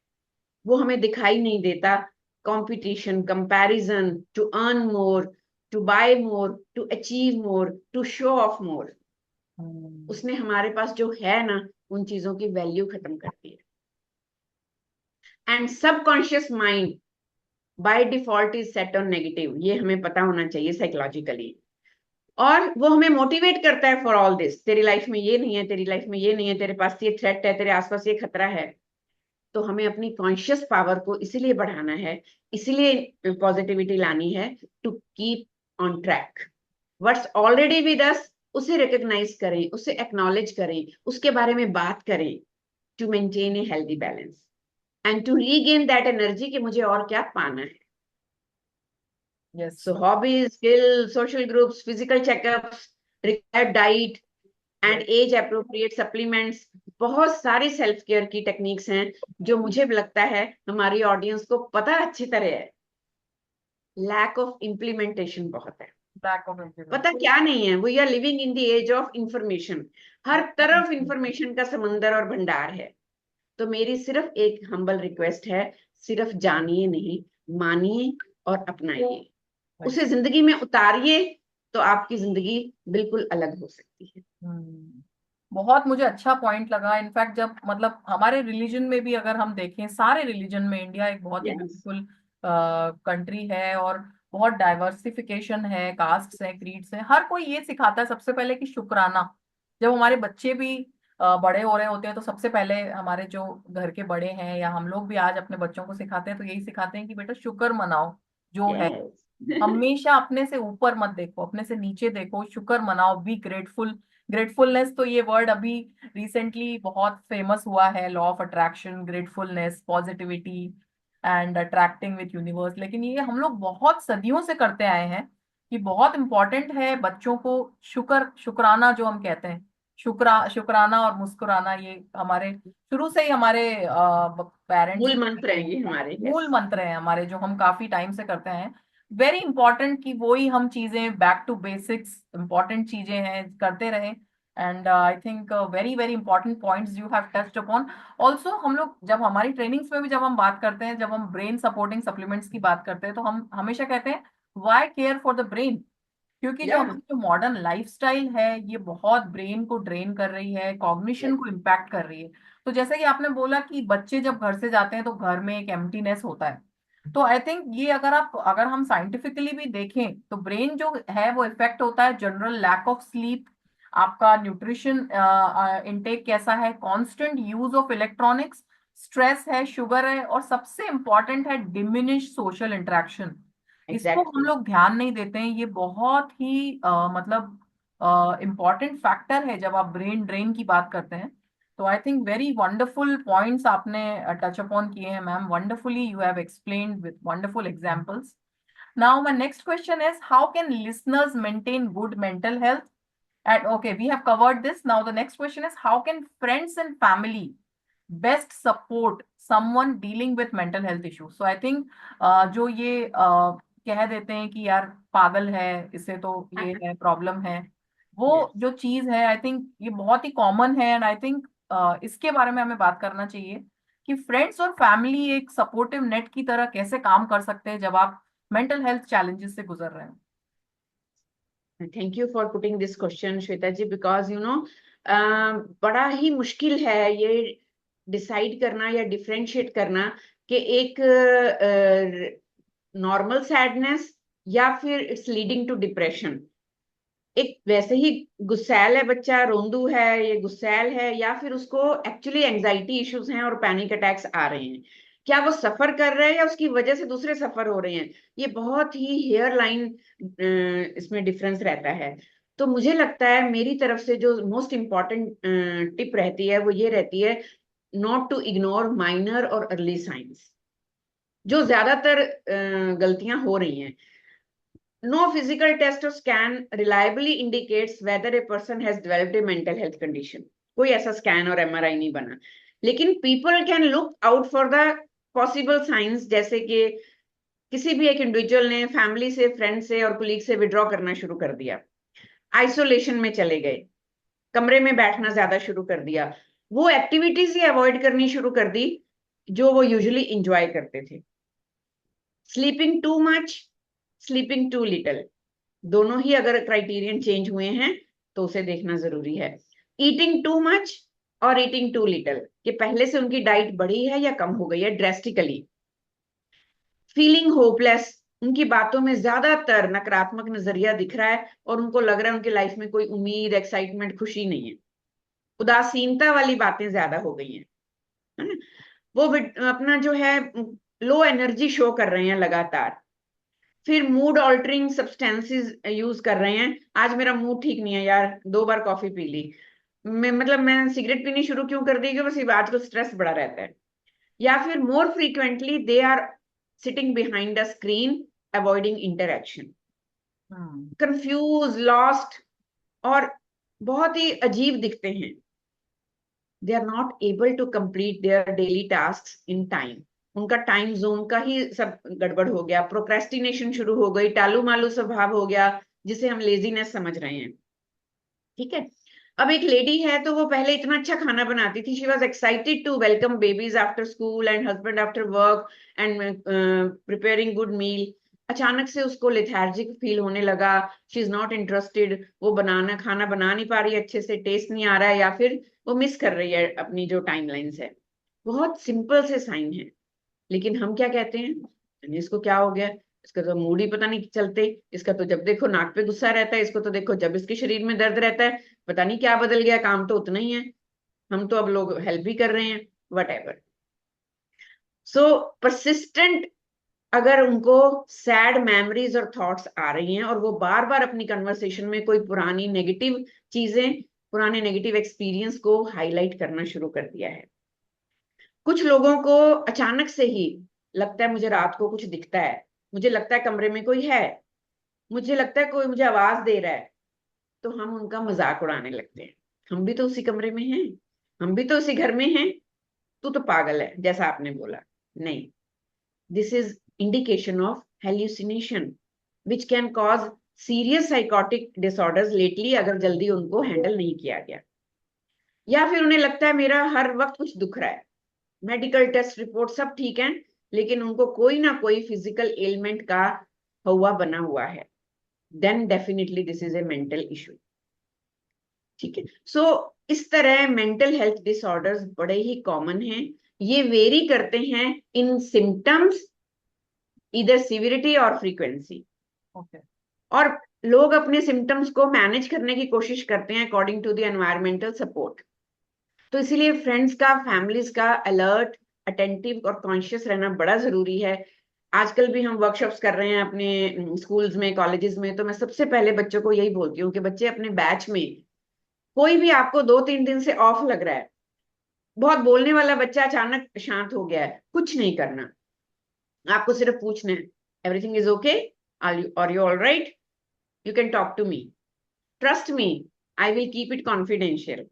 वो हमें दिखाई नहीं देता। Competition, comparison, to earn more, to buy more, to achieve more, to show off more, उसने हमारे पास जो है ना उन चीजों की वैल्यू खत्म कर दी है। And subconscious mind by default is set on negative, ये हमें पता होना चाहिए साइकोलॉजिकली, और वो हमें मोटिवेट करता है फॉर ऑल दिस। तेरी लाइफ में ये नहीं है, तेरी लाइफ में ये नहीं है, तेरे पास ये थ्रेट है, तेरे आसपास ये खतरा है। तो हमें अपनी कॉन्शियस पावर को इसीलिए बढ़ाना है, इसीलिए पॉजिटिविटी लानी है, to keep on track what's already with us, उसे रिकॉग्नाइज करें, उसे एक्नॉलेज करें, उसके बारे में बात करें, to maintain a healthy balance and to regain that energy कि मुझे और क्या पाना है। Yes. So hobbies, skills, social groups, physical checkups, required diet and age appropriate supplements, बहुत सारी सेल्फ केयर की टेक्निक्स हैं जो मुझे लगता है हमारी ऑडियंस को पता अच्छी तरह है। लैक ऑफ इम्प्लीमेंटेशन बहुत है, पता क्या नहीं है। We are living in the age of information, हर तरफ इंफॉर्मेशन का समंदर और भंडार है। तो मेरी सिर्फ एक हम्बल रिक्वेस्ट है, सिर्फ जानिए नहीं, मानिए और अपनाइए, उसे जिंदगी में उतारिए, तो आपकी जिंदगी बिल्कुल अलग हो सकती है। बहुत मुझे अच्छा पॉइंट लगा। इनफैक्ट जब मतलब हमारे रिलीजन में भी अगर हम देखें, सारे रिलीजन में इंडिया एक बहुत ही ब्यूटीफुल कंट्री है और बहुत डाइवर्सिफिकेशन है, कास्ट्स हैं, क्रीड्स हैं, हर कोई ये सिखाता है सबसे पहले कि शुक्राना। जब हमारे बच्चे भी बड़े हो रहे होते हैं तो सबसे पहले हमारे जो घर के बड़े हैं या हम लोग भी आज अपने बच्चों को सिखाते हैं तो यही सिखाते हैं कि बेटा शुक्र मनाओ जो है। हमेशा अपने से ऊपर मत देखो, अपने से नीचे देखो, शुक्र मनाओ, बी ग्रेटफुल। ग्रेटफुलनेस तो ये वर्ड अभी रिसेंटली बहुत फेमस हुआ है, law of attraction, gratefulness, positivity and attracting with universe. लेकिन ये हम लोग बहुत सदियों से करते आए हैं कि बहुत इंपॉर्टेंट है बच्चों को शुक्राना जो हम कहते हैं, शुक्राना और मुस्कुराना, ये हमारे शुरू से ही हमारे पेरेंट्स मूल मंत्र हैं, ये हमारे मूल मंत्र हैं हमारे, जो हम काफी टाइम से करते हैं। वेरी इंपॉर्टेंट कि वही हम चीजें बैक टू बेसिक्स इंपॉर्टेंट चीजें हैं करते रहें। And I think very very important points you have touched upon. Also हम लोग जब हमारी ट्रेनिंग्स में भी जब हम बात करते हैं, जब हम ब्रेन सपोर्टिंग सप्लीमेंट्स की बात करते हैं, तो हम हमेशा कहते हैं why care for the brain, क्योंकि जो या हमारी जो मॉडर्न लाइफस्टाइल है ये बहुत ब्रेन को ड्रेन कर रही है, कॉग्निशन को इम्पैक्ट कर रही है। तो जैसे कि आपने बोला कि बच्चे जब घर से जाते हैं तो घर में एक एम्प्टीनेस होता है। तो आई थिंक ये अगर हम साइंटिफिकली भी देखें तो ब्रेन जो है वो इफेक्ट होता है जनरल लैक ऑफ स्लीप, आपका न्यूट्रिशन इनटेक कैसा है, constant use of electronics, stress है, शुगर है, और सबसे इंपॉर्टेंट है डिमिनिश सोशल इंटरेक्शन। इसको हम एग्जैक्टली। लोग ध्यान नहीं देते हैं। ये बहुत ही मतलब इम्पॉर्टेंट फैक्टर है जब आप ब्रेन ड्रेन की बात करते हैं। तो I think very wonderful points आपने टच अपॉन किए हैं ma'am. Wonderfully you have explained with wonderful examples. Now my next question is how can listeners maintain good mental health? And okay, we have covered this. Now the next question is how can friends and family best support someone dealing with mental health issues? So I think जो ये कह देते हैं कि यार पागल है, इसे तो ये है, प्रॉब्लम है, वो यस। जो चीज है आई थिंक ये बहुत ही कॉमन है। एंड आई थिंक इसके बारे में हमें बात करना चाहिए कि फ्रेंड्स और फैमिली एक सपोर्टिव नेट की तरह कैसे काम कर सकते हैं जब आप मेंटल हेल्थ चैलेंजेस से गुजर रहे हैं। Thank you for putting this question Shweta ji, because बड़ा ही मुश्किल है ये डिसाइड करना या डिफरेंशिएट करना कि एक नॉर्मल सैडनेस या फिर इट्स लीडिंग टू डिप्रेशन। एक वैसे ही गुस्सैल है बच्चा, रोंदू है, ये गुस्सैल है, या फिर उसको एक्चुअली एंजाइटी इश्यूज हैं और पैनिक अटैक्स आ रहे हैं। क्या वो सफर कर रहे हैं या उसकी वजह से दूसरे सफर हो रहे हैं? ये बहुत ही हेयर लाइन इसमें डिफरेंस रहता है। तो मुझे लगता है मेरी तरफ से जो मोस्ट इम्पॉर्टेंट टिप रहती है वो ये रहती है, नॉट टू इग्नोर माइनर और अर्ली साइंस। जो ज्यादातर गलतियां हो रही हैं, no physical test or scan reliably indicates whether a person has developed a mental health condition. कोई ऐसा स्कैन और एमआरआई नहीं बना, लेकिन people can look out for the possible signs, जैसे कि किसी भी एक इंडिविजुअल ने फैमिली से, फ्रेंड से और कुलीग से विड्रॉ करना शुरू कर दिया, आइसोलेशन में चले गए, कमरे में बैठना ज्यादा शुरू कर दिया, वो एक्टिविटीज ही अवॉइड करनी शुरू कर दी जो वो यूजुअली इंजॉय करते थे, sleeping too much, sleeping too little, दोनों ही अगर क्राइटेरियन चेंज हुए हैं तो उसे देखना जरूरी है। ईटिंग टू मच और ईटिंग टू लिटिल, कि पहले से उनकी डाइट बढ़ी है या कम हो गई है ड्रेस्टिकली। फीलिंग होपलेस, उनकी बातों में ज्यादातर नकारात्मक नजरिया दिख रहा है और उनको लग रहा है उनकी लाइफ में कोई उम्मीद, एक्साइटमेंट, खुशी नहीं है। उदासीनता वाली बातें ज्यादा हो गई हैं, है ना। वो अपना जो है लो एनर्जी शो कर रहे हैं लगातार। फिर मूड ऑल्टरिंग सब्सटेंसेस यूज कर रहे हैं, आज मेरा मूड ठीक नहीं है यार, 2 बार कॉफी पी ली, मैं सिगरेट पीनी शुरू क्यों कर दी, क्योंकि बस आजकल स्ट्रेस बड़ा रहता है। या फिर more frequently they are sitting behind the screen, avoiding interaction, confused, lost, और बहुत ही अजीब दिखते हैं। They are not able to complete their daily task in time, उनका टाइम जोन का ही सब गड़बड़ हो गया, प्रोक्रेस्टिनेशन शुरू हो गई, टालू मालू स्वभाव हो गया, जिसे हम लेजीनेस समझ रहे हैं। ठीक है। अब एक लेडी है तो वो पहले इतना अच्छा खाना बनाती थी, she was excited to welcome babies after school and husband after work and preparing good meal. अचानक से उसको लेथार्जिक फील होने लगा, शी इज नॉट इंटरेस्टेड, वो खाना बना नहीं पा रही, अच्छे से टेस्ट नहीं आ रहा है, या फिर वो मिस कर रही है अपनी जो टाइमलाइंस है। बहुत सिंपल से साइन है, लेकिन हम क्या कहते हैं, "यानी इसको क्या हो गया, इसका तो मूड ही पता नहीं चलते, इसका तो जब देखो नाक पे गुस्सा रहता है, इसको तो देखो जब इसके शरीर में दर्द रहता है, पता नहीं क्या बदल गया, काम तो उतना ही है, हम तो अब लोग हेल्प भी कर रहे हैं, वट एवर।" सो परसिस्टेंट, अगर उनको सैड मेमोरीज और थॉट्स आ रही हैं और वो बार बार अपनी कन्वर्सेशन में कोई पुरानी नेगेटिव चीजें, पुराने नेगेटिव एक्सपीरियंस को हाईलाइट करना शुरू कर दिया है। कुछ लोगों को अचानक से ही लगता है मुझे रात को कुछ दिखता है, मुझे लगता है कमरे में कोई है, मुझे लगता है कोई मुझे आवाज दे रहा है, तो हम उनका मजाक उड़ाने लगते हैं, हम भी तो उसी कमरे में हैं, हम भी तो उसी घर में हैं, तू तो पागल है, जैसा आपने बोला। नहीं, this is indication of hallucination which can cause serious psychotic disorders lately, अगर जल्दी उनको हैंडल नहीं किया गया। या फिर उन्हें लगता है मेरा हर वक्त कुछ दुख रहा है, मेडिकल टेस्ट रिपोर्ट सब ठीक है, लेकिन उनको कोई ना कोई फिजिकल एलिमेंट का हवा बना हुआ है। then definitely this is a mental issue. ठीक है. सो इस तरह मेंटल हेल्थ डिसऑर्डर्स बड़े ही कॉमन हैं. ये वेरी करते हैं इन सिम्टम्स, इधर सिविरिटी और फ्रीक्वेंसी. Okay. और लोग अपने सिम्टम्स को मैनेज करने की कोशिश करते हैं according to the environmental support. तो इसीलिए फ्रेंड्स का, फैमिलीज का अलर्ट, अटेंटिव और कॉन्शियस रहना बड़ा जरूरी है. आजकल भी हम वर्कशॉप्स कर रहे हैं अपने स्कूल्स में, कॉलेजेस में. तो मैं सबसे पहले बच्चों को यही बोलती हूँ कि बच्चे अपने बैच में कोई भी आपको 2-3 दिन से ऑफ लग रहा है, बहुत बोलने वाला बच्चा अचानक शांत हो गया है, कुछ नहीं करना. आपको सिर्फ पूछना है, everything is okay, are you all right, you can talk to me, trust me, I will keep it confidential.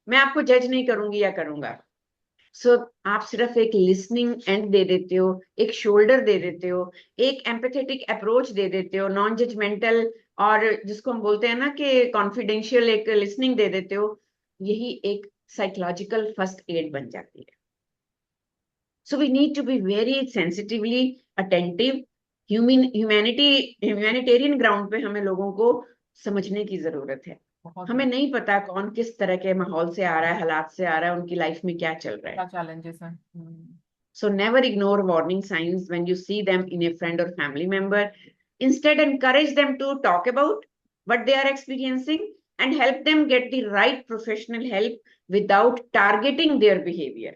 मैं आपको जज नहीं करूंगी या करूंगा. सो आप सिर्फ एक लिसनिंग एंड दे देते हो, एक शोल्डर दे देते हो, एक एम्पैथेटिक अप्रोच दे देते हो, नॉन जजमेंटल, और जिसको हम बोलते हैं ना कि कॉन्फिडेंशियल एक लिसनिंग दे देते हो. यही एक साइकोलॉजिकल फर्स्ट एड बन जाती है. So we need to be very sensitively attentive. Humanitarian ground पे हमें लोगों को समझने की जरूरत है. हमें नहीं पता कौन किस तरह के माहौल से आ रहा है, हालात से आ रहा है, उनकी लाइफ में क्या चल रहा है, क्या challenges हैं. so never ignore warning signs when you see them in a friend or family member. Instead, encourage them to talk about what they are experiencing and help them get the right professional help without targeting their behavior.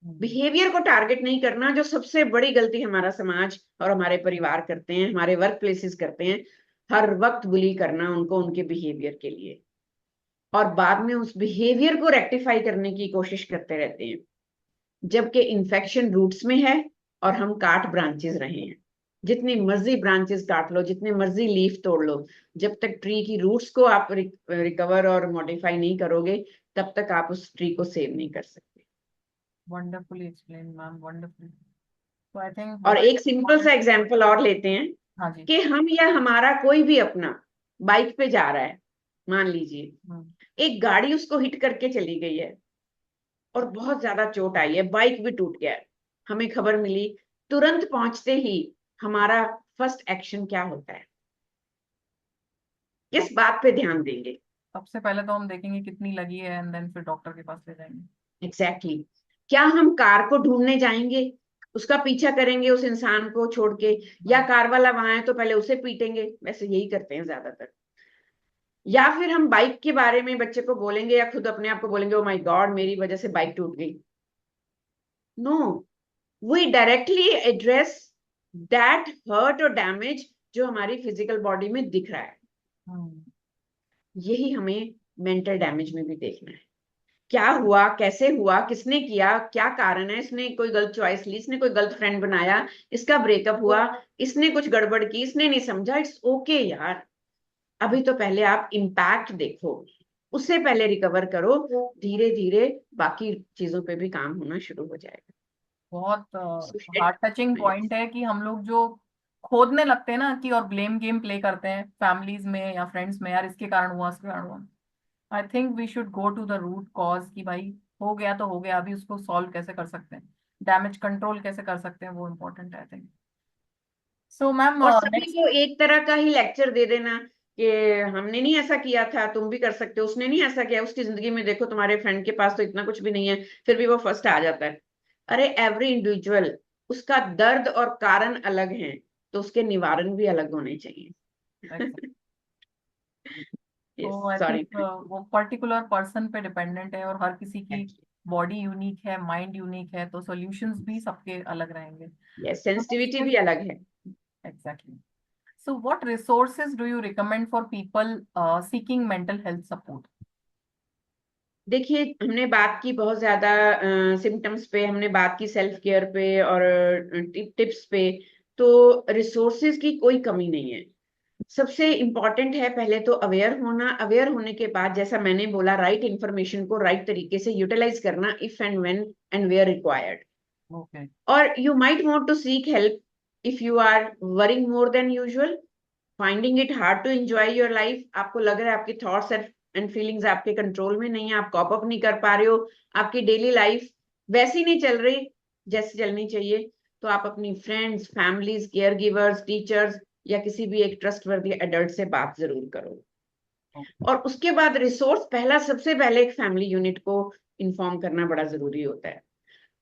Behaviour को टारगेट नहीं करना, जो सबसे बड़ी गलती हमारा समाज और हमारे परिवार करते हैं, हमारे वर्क प्लेसेस करते हैं. हर वक्त बुली करना उनको उनके बिहेवियर के लिए, और बाद में उस बिहेवियर को रेक्टिफाई करने की कोशिश करते रहते हैं, जबकि इन्फेक्शन रूट्स में है और हम काट ब्रांचेस रहे हैं. जितनी मर्जी ब्रांचेस काट लो, जितने मर्जी लीफ तोड़ लो, जब तक ट्री की रूट्स को आप रिकवर और मॉडिफाई नहीं करोगे, तब तक आप उस ट्री को सेव नहीं कर सकते. Wonderfully explained, ma'am. Wonderfully. So I think और एक सिंपल सा एग्जांपल और लेते हैं हाँ जी. कि हम या हमारा कोई भी अपना बाइक पे जा रहा है, मान लीजिए एक गाड़ी उसको हिट करके चली गई है और बहुत ज्यादा चोट आई है, बाइक भी टूट गया है. हमें खबर मिली, तुरंत पहुंचते ही हमारा फर्स्ट एक्शन क्या होता है? किस बात पे ध्यान देंगे? सबसे पहले तो हम देखेंगे कितनी लगी है एंड देन फिर डॉक्टर के पास ले जाएंगे. एग्जैक्टली. क्या हम कार को ढूंढने जाएंगे, उसका पीछा करेंगे उस इंसान को छोड़ के, या कार वाला वहां है तो पहले उसे पीटेंगे? वैसे यही करते हैं ज्यादातर. या फिर हम बाइक के बारे में बच्चे को बोलेंगे या खुद अपने आप को बोलेंगे, ओ माय गॉड मेरी वजह से बाइक टूट गई. No, we directly address that hurt और डैमेज जो हमारी फिजिकल बॉडी में दिख रहा है. यही हमें मेंटल डैमेज में भी देखना है. क्या हुआ, कैसे हुआ, किसने किया, क्या कारण है, इसने कोई गलत चॉइस ली, इसने कोई गलत फ्रेंड बनाया, इसका ब्रेकअप हुआ, इसने कुछ गड़बड़ की, इसने नहीं समझा. इट्स ओके यार, अभी तो पहले आप इम्पैक्ट देखो, उससे पहले रिकवर करो. धीरे धीरे बाकी चीजों पे भी काम होना शुरू हो जाएगा. बहुत हार्ट टचिंग पॉइंट है कि हम लोग जो खोदने लगते हैं ना कि और ब्लेम गेम प्ले करते हैं फैमिलीज में या फ्रेंड्स में, यार इसके कारण हुआ, इसके कारण हुआ. I think we should go to the root cause कि भाई हो गया तो हो गया, अभी उसको सॉल्व कैसे कर सकते हैं, डैमेज कंट्रोल कैसे कर सकते हैं, वो इम्पोर्टेंट है आई थिंक. सो मैम और सभी को एक तरह का ही लेक्चर दे देना कि हमने नहीं ऐसा किया था, तुम भी कर सकते हो, उसने नहीं ऐसा किया, उसकी जिंदगी में देखो तुम्हारे फ्रेंड के पास तो इतना कुछ भी नहीं है, फिर भी वो फर्स्ट आ जाता है. अरे एवरी इंडिविजुअल, उसका दर्द और कारण अलग है, तो उसके निवारण भी अलग होने चाहिए. तो आई सॉरी. थिंक वो पर्टिकुलर पर्सन पे डिपेंडेंट है और हर किसी की बॉडी यूनिक है, माइंड यूनिक है, तो सॉल्यूशंस भी सबके अलग रहेंगे. यस, सेंसिटिविटी भी अलग है. Exactly. So what resources do you recommend for people seeking mental health support? देखिए, हमने बात की बहुत ज्यादा सिम्टम्स पे, हमने बात की सेल्फ केयर पे और टिप्स पे. तो रिसोर्सेज की कोई कमी नहीं है. सबसे इम्पॉर्टेंट है पहले तो अवेयर होना. अवेयर होने के बाद, जैसा मैंने बोला, राइट इंफॉर्मेशन को राइट तरीके से यूटिलाइज करना if and when and where required. Okay. और you might want to seek help if you are worrying more than usual, finding it hard to enjoy your life. आपको लग रहा है आपकी थॉट्स एंड फीलिंग्स आपके कंट्रोल में नहीं है, आप कॉप अप नहीं कर पा रहे हो, आपकी डेली लाइफ वैसी नहीं चल रही जैसे चलनी चाहिए, तो आप अपनी friends, families, care givers, teachers, या किसी भी एक ट्रस्टवर्दी एडल्ट से बात जरूर करो। और उसके बाद रिसोर्स पहला, सबसे पहले एक फैमिली यूनिट को इन्फॉर्म करना बड़ा जरूरी होता है।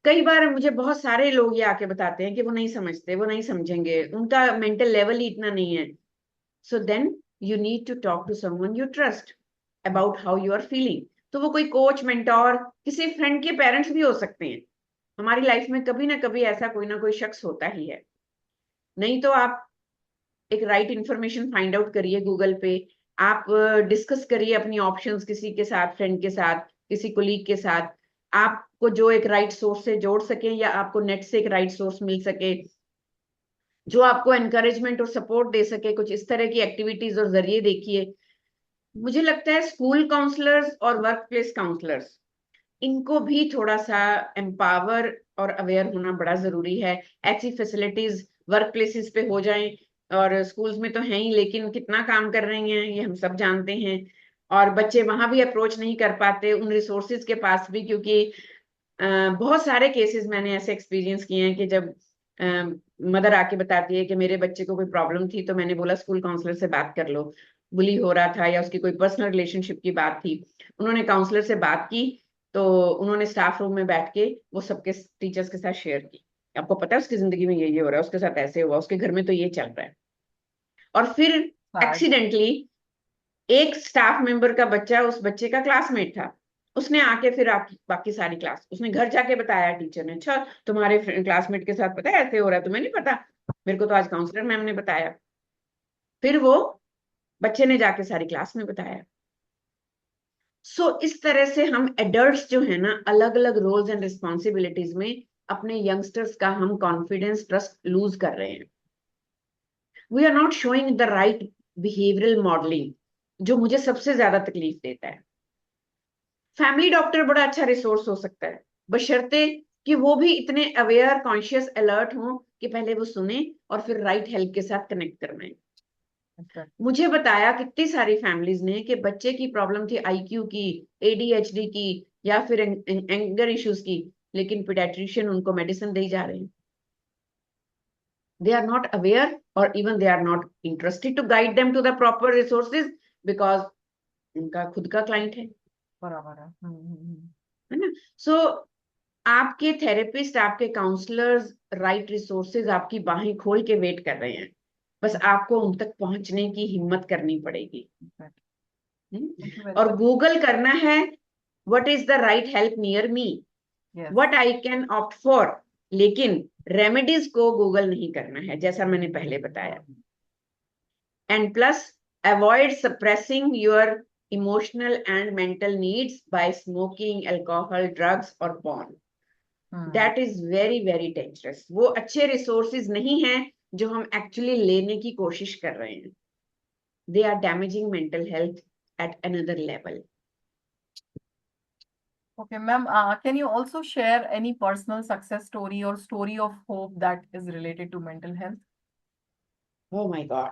कई बार मुझे बहुत सारे लोग ये आके बताते हैं कि वो नहीं समझते, वो नहीं समझेंगे, उनका मेंटल लेवल ही इतना नहीं है। So then you need to talk to someone you trust about how you are feeling. तो वो कोई कोच, मेंटोर, किसी फ्रेंड के पेरेंट्स भी हो सकते हैं। हमारी लाइफ में कभी ना कभी ऐसा कोई ना कोई शख्स होता ही है। नहीं तो आप एक राइट इंफॉर्मेशन फाइंड आउट करिए गूगल पे, आप डिस्कस करिए अपनी ऑप्शंस किसी के साथ, फ्रेंड के साथ, किसी कोलीग के साथ, आपको जो एक राइट सोर्स से जोड़ सके या आपको नेट से एक राइट सोर्स मिल सके जो आपको एनकरेजमेंट और सपोर्ट दे सके, कुछ इस तरह की एक्टिविटीज और जरिए देखिए। मुझे लगता है स्कूल काउंसलर्स और वर्क प्लेस काउंसलर्स, इनको भी थोड़ा सा एम्पावर और अवेयर होना बड़ा जरूरी है। ऐसी फैसिलिटीज वर्क प्लेसेस पे हो जाएं, और स्कूल्स में तो हैं ही, लेकिन कितना काम कर रही हैं ये हम सब जानते हैं। और बच्चे वहां भी अप्रोच नहीं कर पाते उन रिसोर्सेज के पास भी, क्योंकि बहुत सारे केसेस मैंने ऐसे एक्सपीरियंस किए हैं कि जब मदर आके बताती है कि मेरे बच्चे को कोई प्रॉब्लम थी तो मैंने बोला स्कूल काउंसलर से बात कर लो, बुली हो रहा था या उसकी कोई पर्सनल रिलेशनशिप की बात थी। उन्होंने काउंसलर से बात की, तो उन्होंने स्टाफ रूम में बैठ के वो सबके टीचर्स के साथ शेयर की, आपको पता है उसकी जिंदगी में ये हो रहा है, उसके साथ ऐसे हुआ, उसके घर में तो ये चल रहा है। और फिर Sad. एक्सीडेंटली एक स्टाफ मेंबर का बच्चा उस बच्चे का क्लासमेट था, उसने आके फिर बाकी सारी क्लास, उसने घर जाके बताया टीचर ने, अच्छा तुम्हारे क्लासमेट के साथ पता है ऐसे हो रहा है, तुम्हें नहीं पता, मेरे को तो आज काउंसलर मैम ने बताया। फिर वो बच्चे ने जाके सारी क्लास में बताया। इस तरह से हम एडल्ट्स जो है ना, अलग अलग रोल्स एंड रिस्पॉन्सिबिलिटीज में अपने यंगस्टर्स का हम कॉन्फिडेंस, ट्रस्ट लूज कर रहे हैं। We are not showing the right behavioural modelling, जो मुझे सबसे ज्यादा तकलीफ देता है। फैमिली डॉक्टर बड़ा अच्छा रिसोर्स हो सकता है, बशर्ते कि वो भी इतने अवेयर, कॉन्शियस, अलर्ट हों कि पहले वो सुने और फिर राइट हेल्प के साथ कनेक्ट करवाएं। Okay. मुझे बताया कितनी सारी फैमिलीज ने कि बच्चे की प्रॉब्लम थी आईक्यू की, एडीएचडी की, या फिर एंगर इश्यूज की, लेकिन पीडियाट्रिशियन उनको मेडिसिन दे जा रहे हैं। They are not aware, or even they are not interested to guide them to the proper resources, because उनका खुद का क्लाइंट है बराबर है। है ना। सो आपके थेरेपिस्ट, आपके काउंसलर्स राइट रिसोर्सेज आपकी बाहें खोल के वेट कर रहे हैं, बस आपको उन तक पहुंचने की हिम्मत करनी पड़ेगी। Thank you very और much. गूगल करना है what is the right help near me, Yes. What I can opt for, लेकिन रेमेडीज को गूगल नहीं करना है, जैसा मैंने पहले बताया। And plus, avoid suppressing your emotional and mental needs by smoking, alcohol, drugs or porn. That is very, very dangerous. वो अच्छे resources नहीं हैं जो हम actually लेने की कोशिश कर रहे हैं. They are damaging mental health at another level. Okay, ma'am, can you also share any personal success story or story of hope that is related to mental health? Oh my God.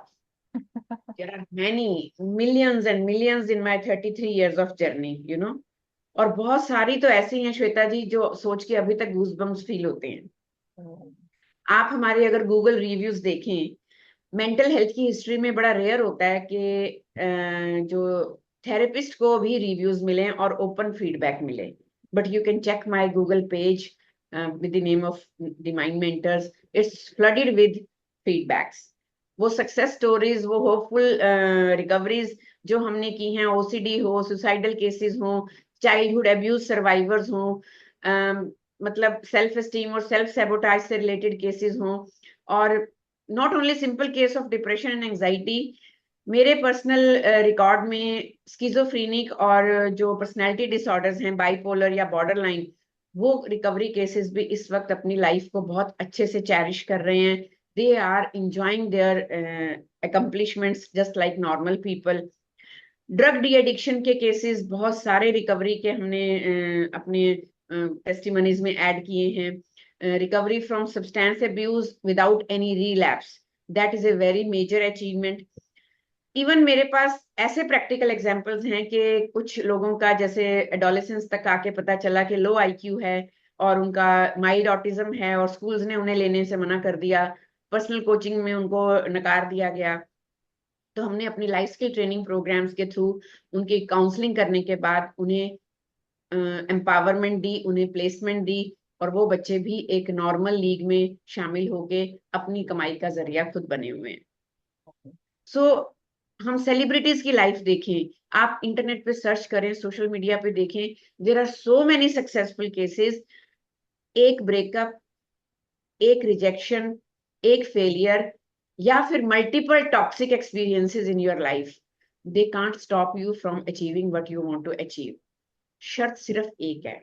There are many, millions and millions in my 33 years of journey, you know. और बहुत सारी तो ऐसी हैं श्वेता जी जो सोच के अभी तक गूज़बम्स फील होते हैं। आप हमारे अगर गूगल रिव्यूज देखें, मेंटल हेल्थ की हिस्ट्री में बड़ा रेयर होता है कि जो थेरेपिस्ट को भी रिव्यूज मिले और ओपन फीडबैक मिले। But you can check my Google page with the name of the mind mentors, it's flooded with feedbacks. वो सक्सेस स्टोरीज, वो होपफुल रिकवरीज जो हमने की हैं, ओसीडी हो, सुसाइडल केसेस हो, चाइल्डहुड अब्यूज सर्वाइवर्स हो, मतलब सेल्फ एस्टीम और सेल्फ सैबोटाज से रिलेटेड केसेस हों, और not only simple case of depression and anxiety. मेरे पर्सनल रिकॉर्ड में स्किजोफ्रेनिक और जो पर्सनैलिटी डिसऑर्डर्स हैं, बाइपोलर या बॉर्डर लाइन, वो रिकवरी केसेस भी इस वक्त अपनी लाइफ को बहुत अच्छे से चेरिश कर रहे हैं। They are enjoying their accomplishments just like normal people. Drug de addiction के केसेस बहुत सारे रिकवरी के हमने अपने टेस्टिमनीज में ऐड किए हैं। Recovery from substance abuse without any relapse, that is a very major achievement. Even मेरे पास ऐसे प्रैक्टिकल एग्जांपल्स हैं कि कुछ लोगों का जैसे एडोलेसेंस तक आके पता चला कि लो आईक्यू है और उनका माइल्ड ऑटिज्म है, और स्कूल्स ने उन्हें लेने से मना कर दिया, पर्सनल कोचिंग में उनको नकार दिया गया। तो हमने अपनी लाइफ स्किल ट्रेनिंग प्रोग्राम्स के थ्रू उनकी काउंसलिंग करने के बाद उन्हें एम्पावरमेंट दी, उन्हें प्लेसमेंट दी, और वो बच्चे भी एक नॉर्मल लीग में शामिल होके अपनी कमाई का जरिया खुद बने हुए हैं। सो हम सेलिब्रिटीज की लाइफ देखें, आप इंटरनेट पे सर्च करें, सोशल मीडिया पे देखें, there are so many successful cases. एक ब्रेकअप, एक रिजेक्शन, एक फेलियर, या फिर multiple toxic experiences in your life, they can't stop you from achieving what you want to achieve. शर्त सिर्फ एक है,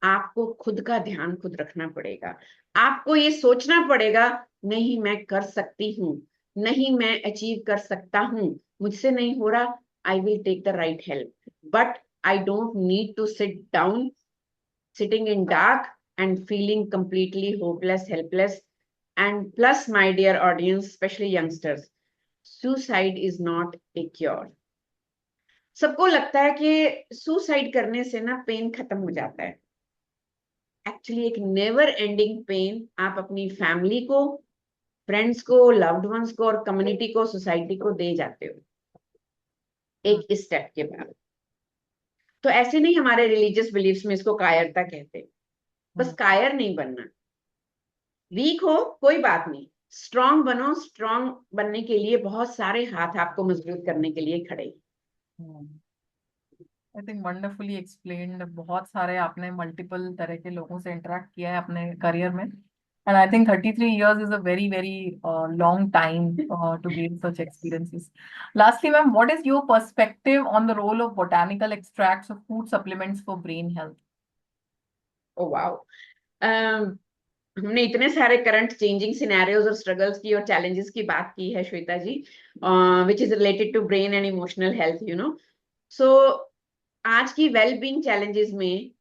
आपको खुद का ध्यान खुद रखना पड़ेगा। आपको ये सोचना पड़ेगा, नहीं मैं कर सकती हूँ, नहीं मैं अचीव कर सकता हूँ, मुझसे नहीं हो रहा, I will take the right help, but I don't need to sit down sitting in dark and feeling completely hopeless, helpless. And plus, my dear audience, especially youngsters, suicide is not a cure. सबको लगता है कि सुसाइड करने से ना पेन खत्म हो जाता है। एक्चुअली एक नेवर एंडिंग पेन आप अपनी फैमिली को, फ्रेंड्स को, लव्ड वंस को और कम्युनिटी को, सोसाइटी को दे जाते हो एक स्टेप के बाद। तो ऐसे नहीं, हमारे रिलीजियस बिलीफ्स में इसको कायरता कहते हैं। बस कायर नहीं बनना, वीक हो कोई बात नहीं, स्ट्रांग बनो। स्ट्रांग बनने के लिए बहुत सारे हाथ आपको मजबूत करने के लिए खड़े। I think wonderfully explained. बहुत सारे आपने मल्टीपल तरह के लोगों से इंटरेक्ट किया है अपने करियर में, and I think 33 years is a very, very long time to gain such experiences. Lastly, ma'am, what is your perspective on the role of botanical extracts of food supplements for brain health? Oh wow, हमने इतने सारे करंट चेंजिंग सिनेरियोज और स्ट्रगल्स की और चैलेंजेस की बात की है Shweta ji, which is related to brain and emotional health, you know. So आज की वेल बीइंग चैलेंजेस में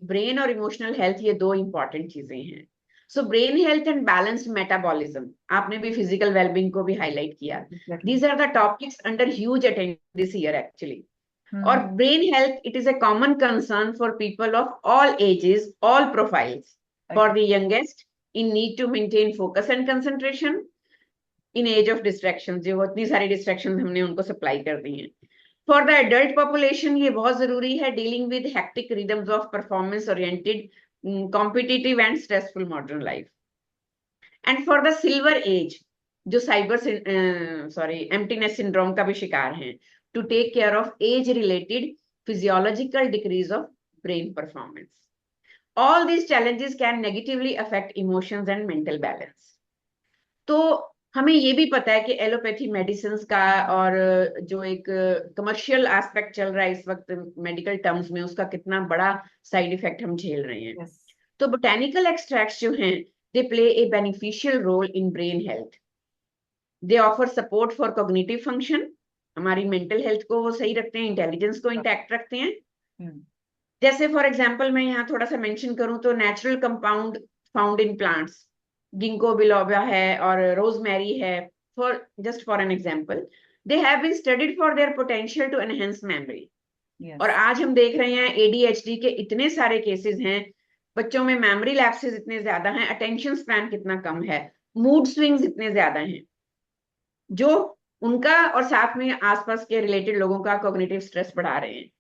ब्रेन और इमोशनल हेल्थ, ये दो इंपॉर्टेंट चीजें हैं। So brain health and balanced metabolism, आपने भी फिजिकल वेलबींग को भी हाईलाइट किया। These are the topics under huge attention this year actually. और brain health, it is a common concern for people of all ages, all profiles. For the youngest, in need to maintain focus and concentration in age of distractions, जो इतनी सारी distractions हमने उनको सप्लाई कर दी हैं। For the adult population, ये बहुत जरूरी है, dealing with hectic rhythms of performance oriented, competitive and stressful modern life. And for the silver age, जो emptiness syndrome का भी शिकार हैं, to take care of age related physiological decrease of brain performance. All these challenges can negatively affect emotions and mental balance. तो हमें ये भी पता है कि एलोपैथी मेडिसिन का और जो एक कमर्शियल एस्पेक्ट चल रहा है इस वक्त मेडिकल टर्म्स में, उसका कितना बड़ा साइड इफेक्ट हम झेल रहे हैं। तो बोटेनिकल एक्सट्रैक्ट्स जो हैं, they play a beneficial role in brain health. They offer support for cognitive function, हमारी मेंटल हेल्थ को वो सही रखते हैं, इंटेलिजेंस को इंटैक्ट रखते हैं। जैसे फॉर एग्जाम्पल मैं यहाँ थोड़ा सा मेंशन करूं तो natural compound found in plants, ginkgo biloba है और रोजमेरी है, for an example, they have been studied for their potential to enhance memory. और आज हम देख रहे हैं ADHD के इतने सारे केसेस हैं, बच्चों में मेमोरी लैप्सेस इतने ज्यादा हैं, अटेंशन स्पैन कितना कम है, मूड स्विंग्स इतने ज्यादा हैं, जो उनका और साथ में आसपास के रिलेटेड लोगों का कॉग्निटिव स्ट्रेस बढ़ा रहे हैं।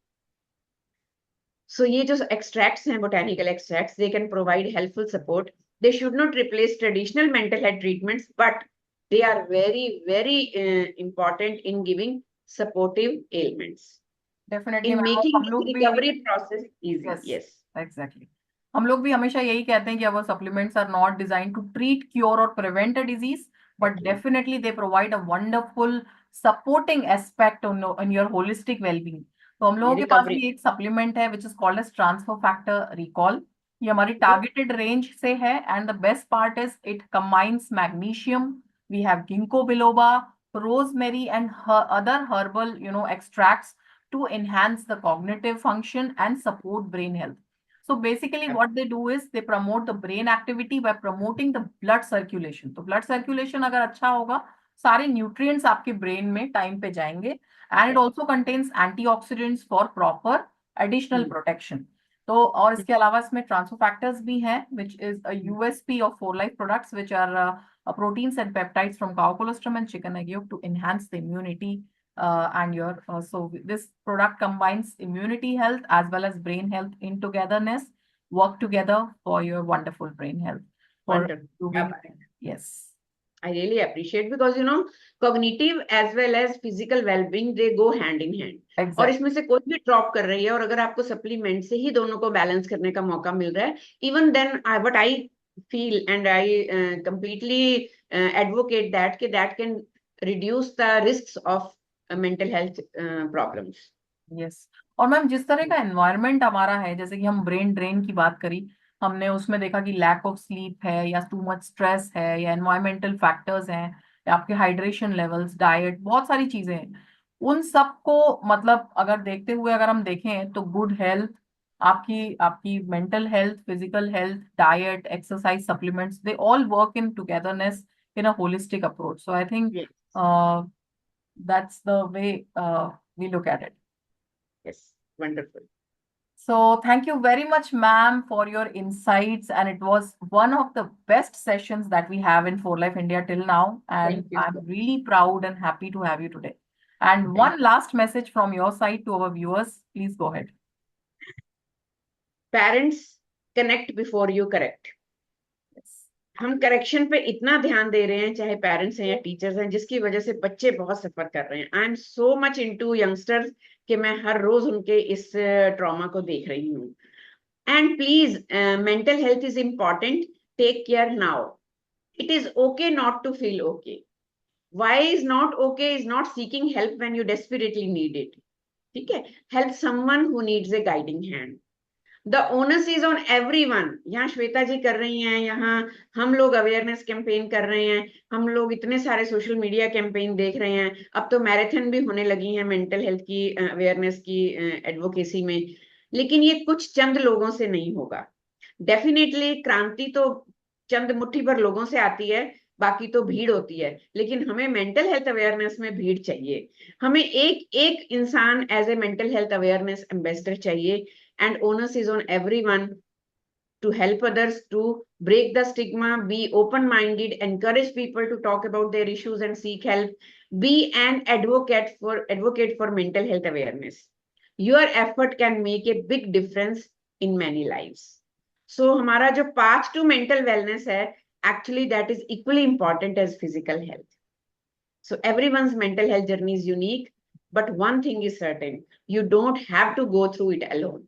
So ये जो extracts हैं, botanical extracts, they can provide helpful support. They should not replace traditional mental health treatments, but they are very, very important in giving supportive ailments. Definitely, In making हम लोग the भी recovery process easy. Yes. Exactly. हम लोग भी हमेशा यही कहते हैं कि our supplements are not designed to treat, cure or prevent a disease, but definitely they provide a wonderful supporting aspect on your holistic well-being. तो हम लोगों के पास भी एक सप्लीमेंट है which is called as transfer factor recall. ये हमारी टारगेटेड रेंज से है and the best part is it combines magnesium, we have ginkgo biloba, rosemary and other herbal extracts to enhance the cognitive function and support brain health. So basically what they do is they promote the brain activity by promoting the blood circulation. तो blood circulation अगर अच्छा होगा, सारे nutrients आपके brain में time पे जाएंगे, and it also contains antioxidants for proper additional protection. तो और इसके अलावा इसमें ट्रांसफर फैक्टर्स भी हैं which is a USP of 4Life products which are proteins and peptides from cow colostrum and chicken egg yolk to enhance the immunity and your so this product combines immunity health as well as brain health in togetherness, work together for your wonderful brain health, for Wonderful. improving. Yes. I really appreciate because cognitive as well as physical well-being they go hand in hand. और Exactly. इसमें से कोई भी ड्रॉप कर रही है और अगर आपको सप्लीमेंट से ही दोनों को बैलेंस करने का मौका मिल रहा है, even then what I feel and I completely advocate that that can reduce the risks of mental health problems. Yes. और मैम जिस तरह का एनवायरनमेंट हमारा है, जैसे कि हम ब्रेन ड्रेन की बात करी, हमने उसमें देखा कि लैक ऑफ स्लीप है या टू मच स्ट्रेस है या एनवायरमेंटल फैक्टर्स हैं या आपके हाइड्रेशन लेवल्स, डाइट, बहुत सारी चीजें हैं. उन सबको मतलब अगर देखते हुए अगर हम देखें तो गुड हेल्थ, आपकी आपकी mental health, physical health, diet, exercise, supplements, they all work in togetherness in a holistic approach. So I think Yes. that's the way we look at it. Yes, wonderful. So thank you very much, ma'am, for your insights. And it was one of the best sessions that we have in 4Life India till now. And Thank you. I'm really proud and happy to have you today. And Thank one last message from your side to our viewers. Please go ahead. Parents, connect before you correct. Yes. हम करेक्शन पे इतना ध्यान दे रहे हैं, चाहे पेरेंट्स हैं या टीचर्स हैं, जिसकी वजह से बच्चे बहुत सफर कर रहे हैं. आई am so much into youngsters कि मैं हर रोज उनके इस ट्रॉमा को देख रही हूँ. And please, mental health is important. Take care now. It is okay not to feel okay. Why is not okay is not seeking help when you desperately need it. ठीक है, help someone who needs a guiding hand. The onus is on everyone. यहाँ श्वेता जी कर रही हैं, यहाँ हम लोग अवेयरनेस कैंपेन कर रहे हैं, हम लोग इतने सारे सोशल मीडिया कैंपेन देख रहे हैं, अब तो मैराथन भी होने लगी हैं मेंटल हेल्थ की अवेयरनेस की एडवोकेसी में. लेकिन ये कुछ चंद लोगों से नहीं होगा. डेफिनेटली क्रांति तो चंद मुट्ठी भर लोगों से आती है, बाकी तो भीड़ होती है. लेकिन हमें मेंटल हेल्थ अवेयरनेस में भीड़ चाहिए. हमें एक एक इंसान as a mental health awareness ambassador चाहिए. And onus is on everyone to help others to break the stigma, be open-minded, encourage people to talk about their issues and seek help, be an advocate for mental health awareness. Your effort can make a big difference in many lives. So हमारा जो path to mental wellness है, actually that is equally important as physical health. So everyone's mental health journey is unique, but one thing is certain, you don't have to go through it alone.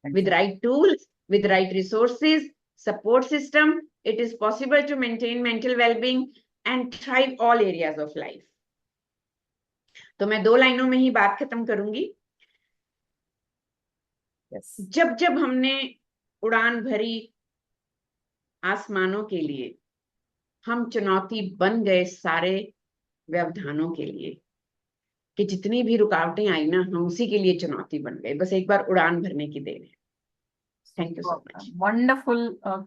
With right tools, with right resources, support system, it is possible to maintain mental well-being and thrive all areas of life. तो मैं 2 लाइनों में ही बात खत्म करूंगी. Yes. जब जब हमने उड़ान भरी आसमानों के लिए, हम चुनौती बन गए सारे व्यवधानों के लिए. कि जितनी भी रुकावटें आई ना, हम उसी के लिए चुनौती बन गए. बस एक बार उड़ान भरने की देर है. Thank you so much. Wonderful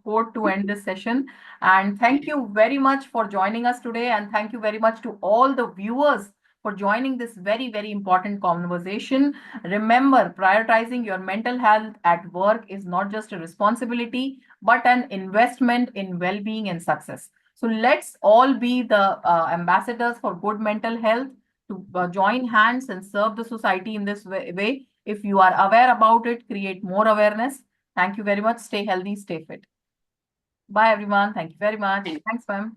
quote to end this session. And thank you very much for joining us today. And thank you very much to all the viewers for joining this very, very important conversation. Remember, prioritizing your mental health at work is not just a responsibility, but an investment in well-being and success. So let's all be the ambassadors for good mental health, to join hands and serve the society in this way. If you are aware about it, create more awareness. Thank you very much. Stay healthy, stay fit. Bye, everyone. Thank you very much. Thanks, ma'am.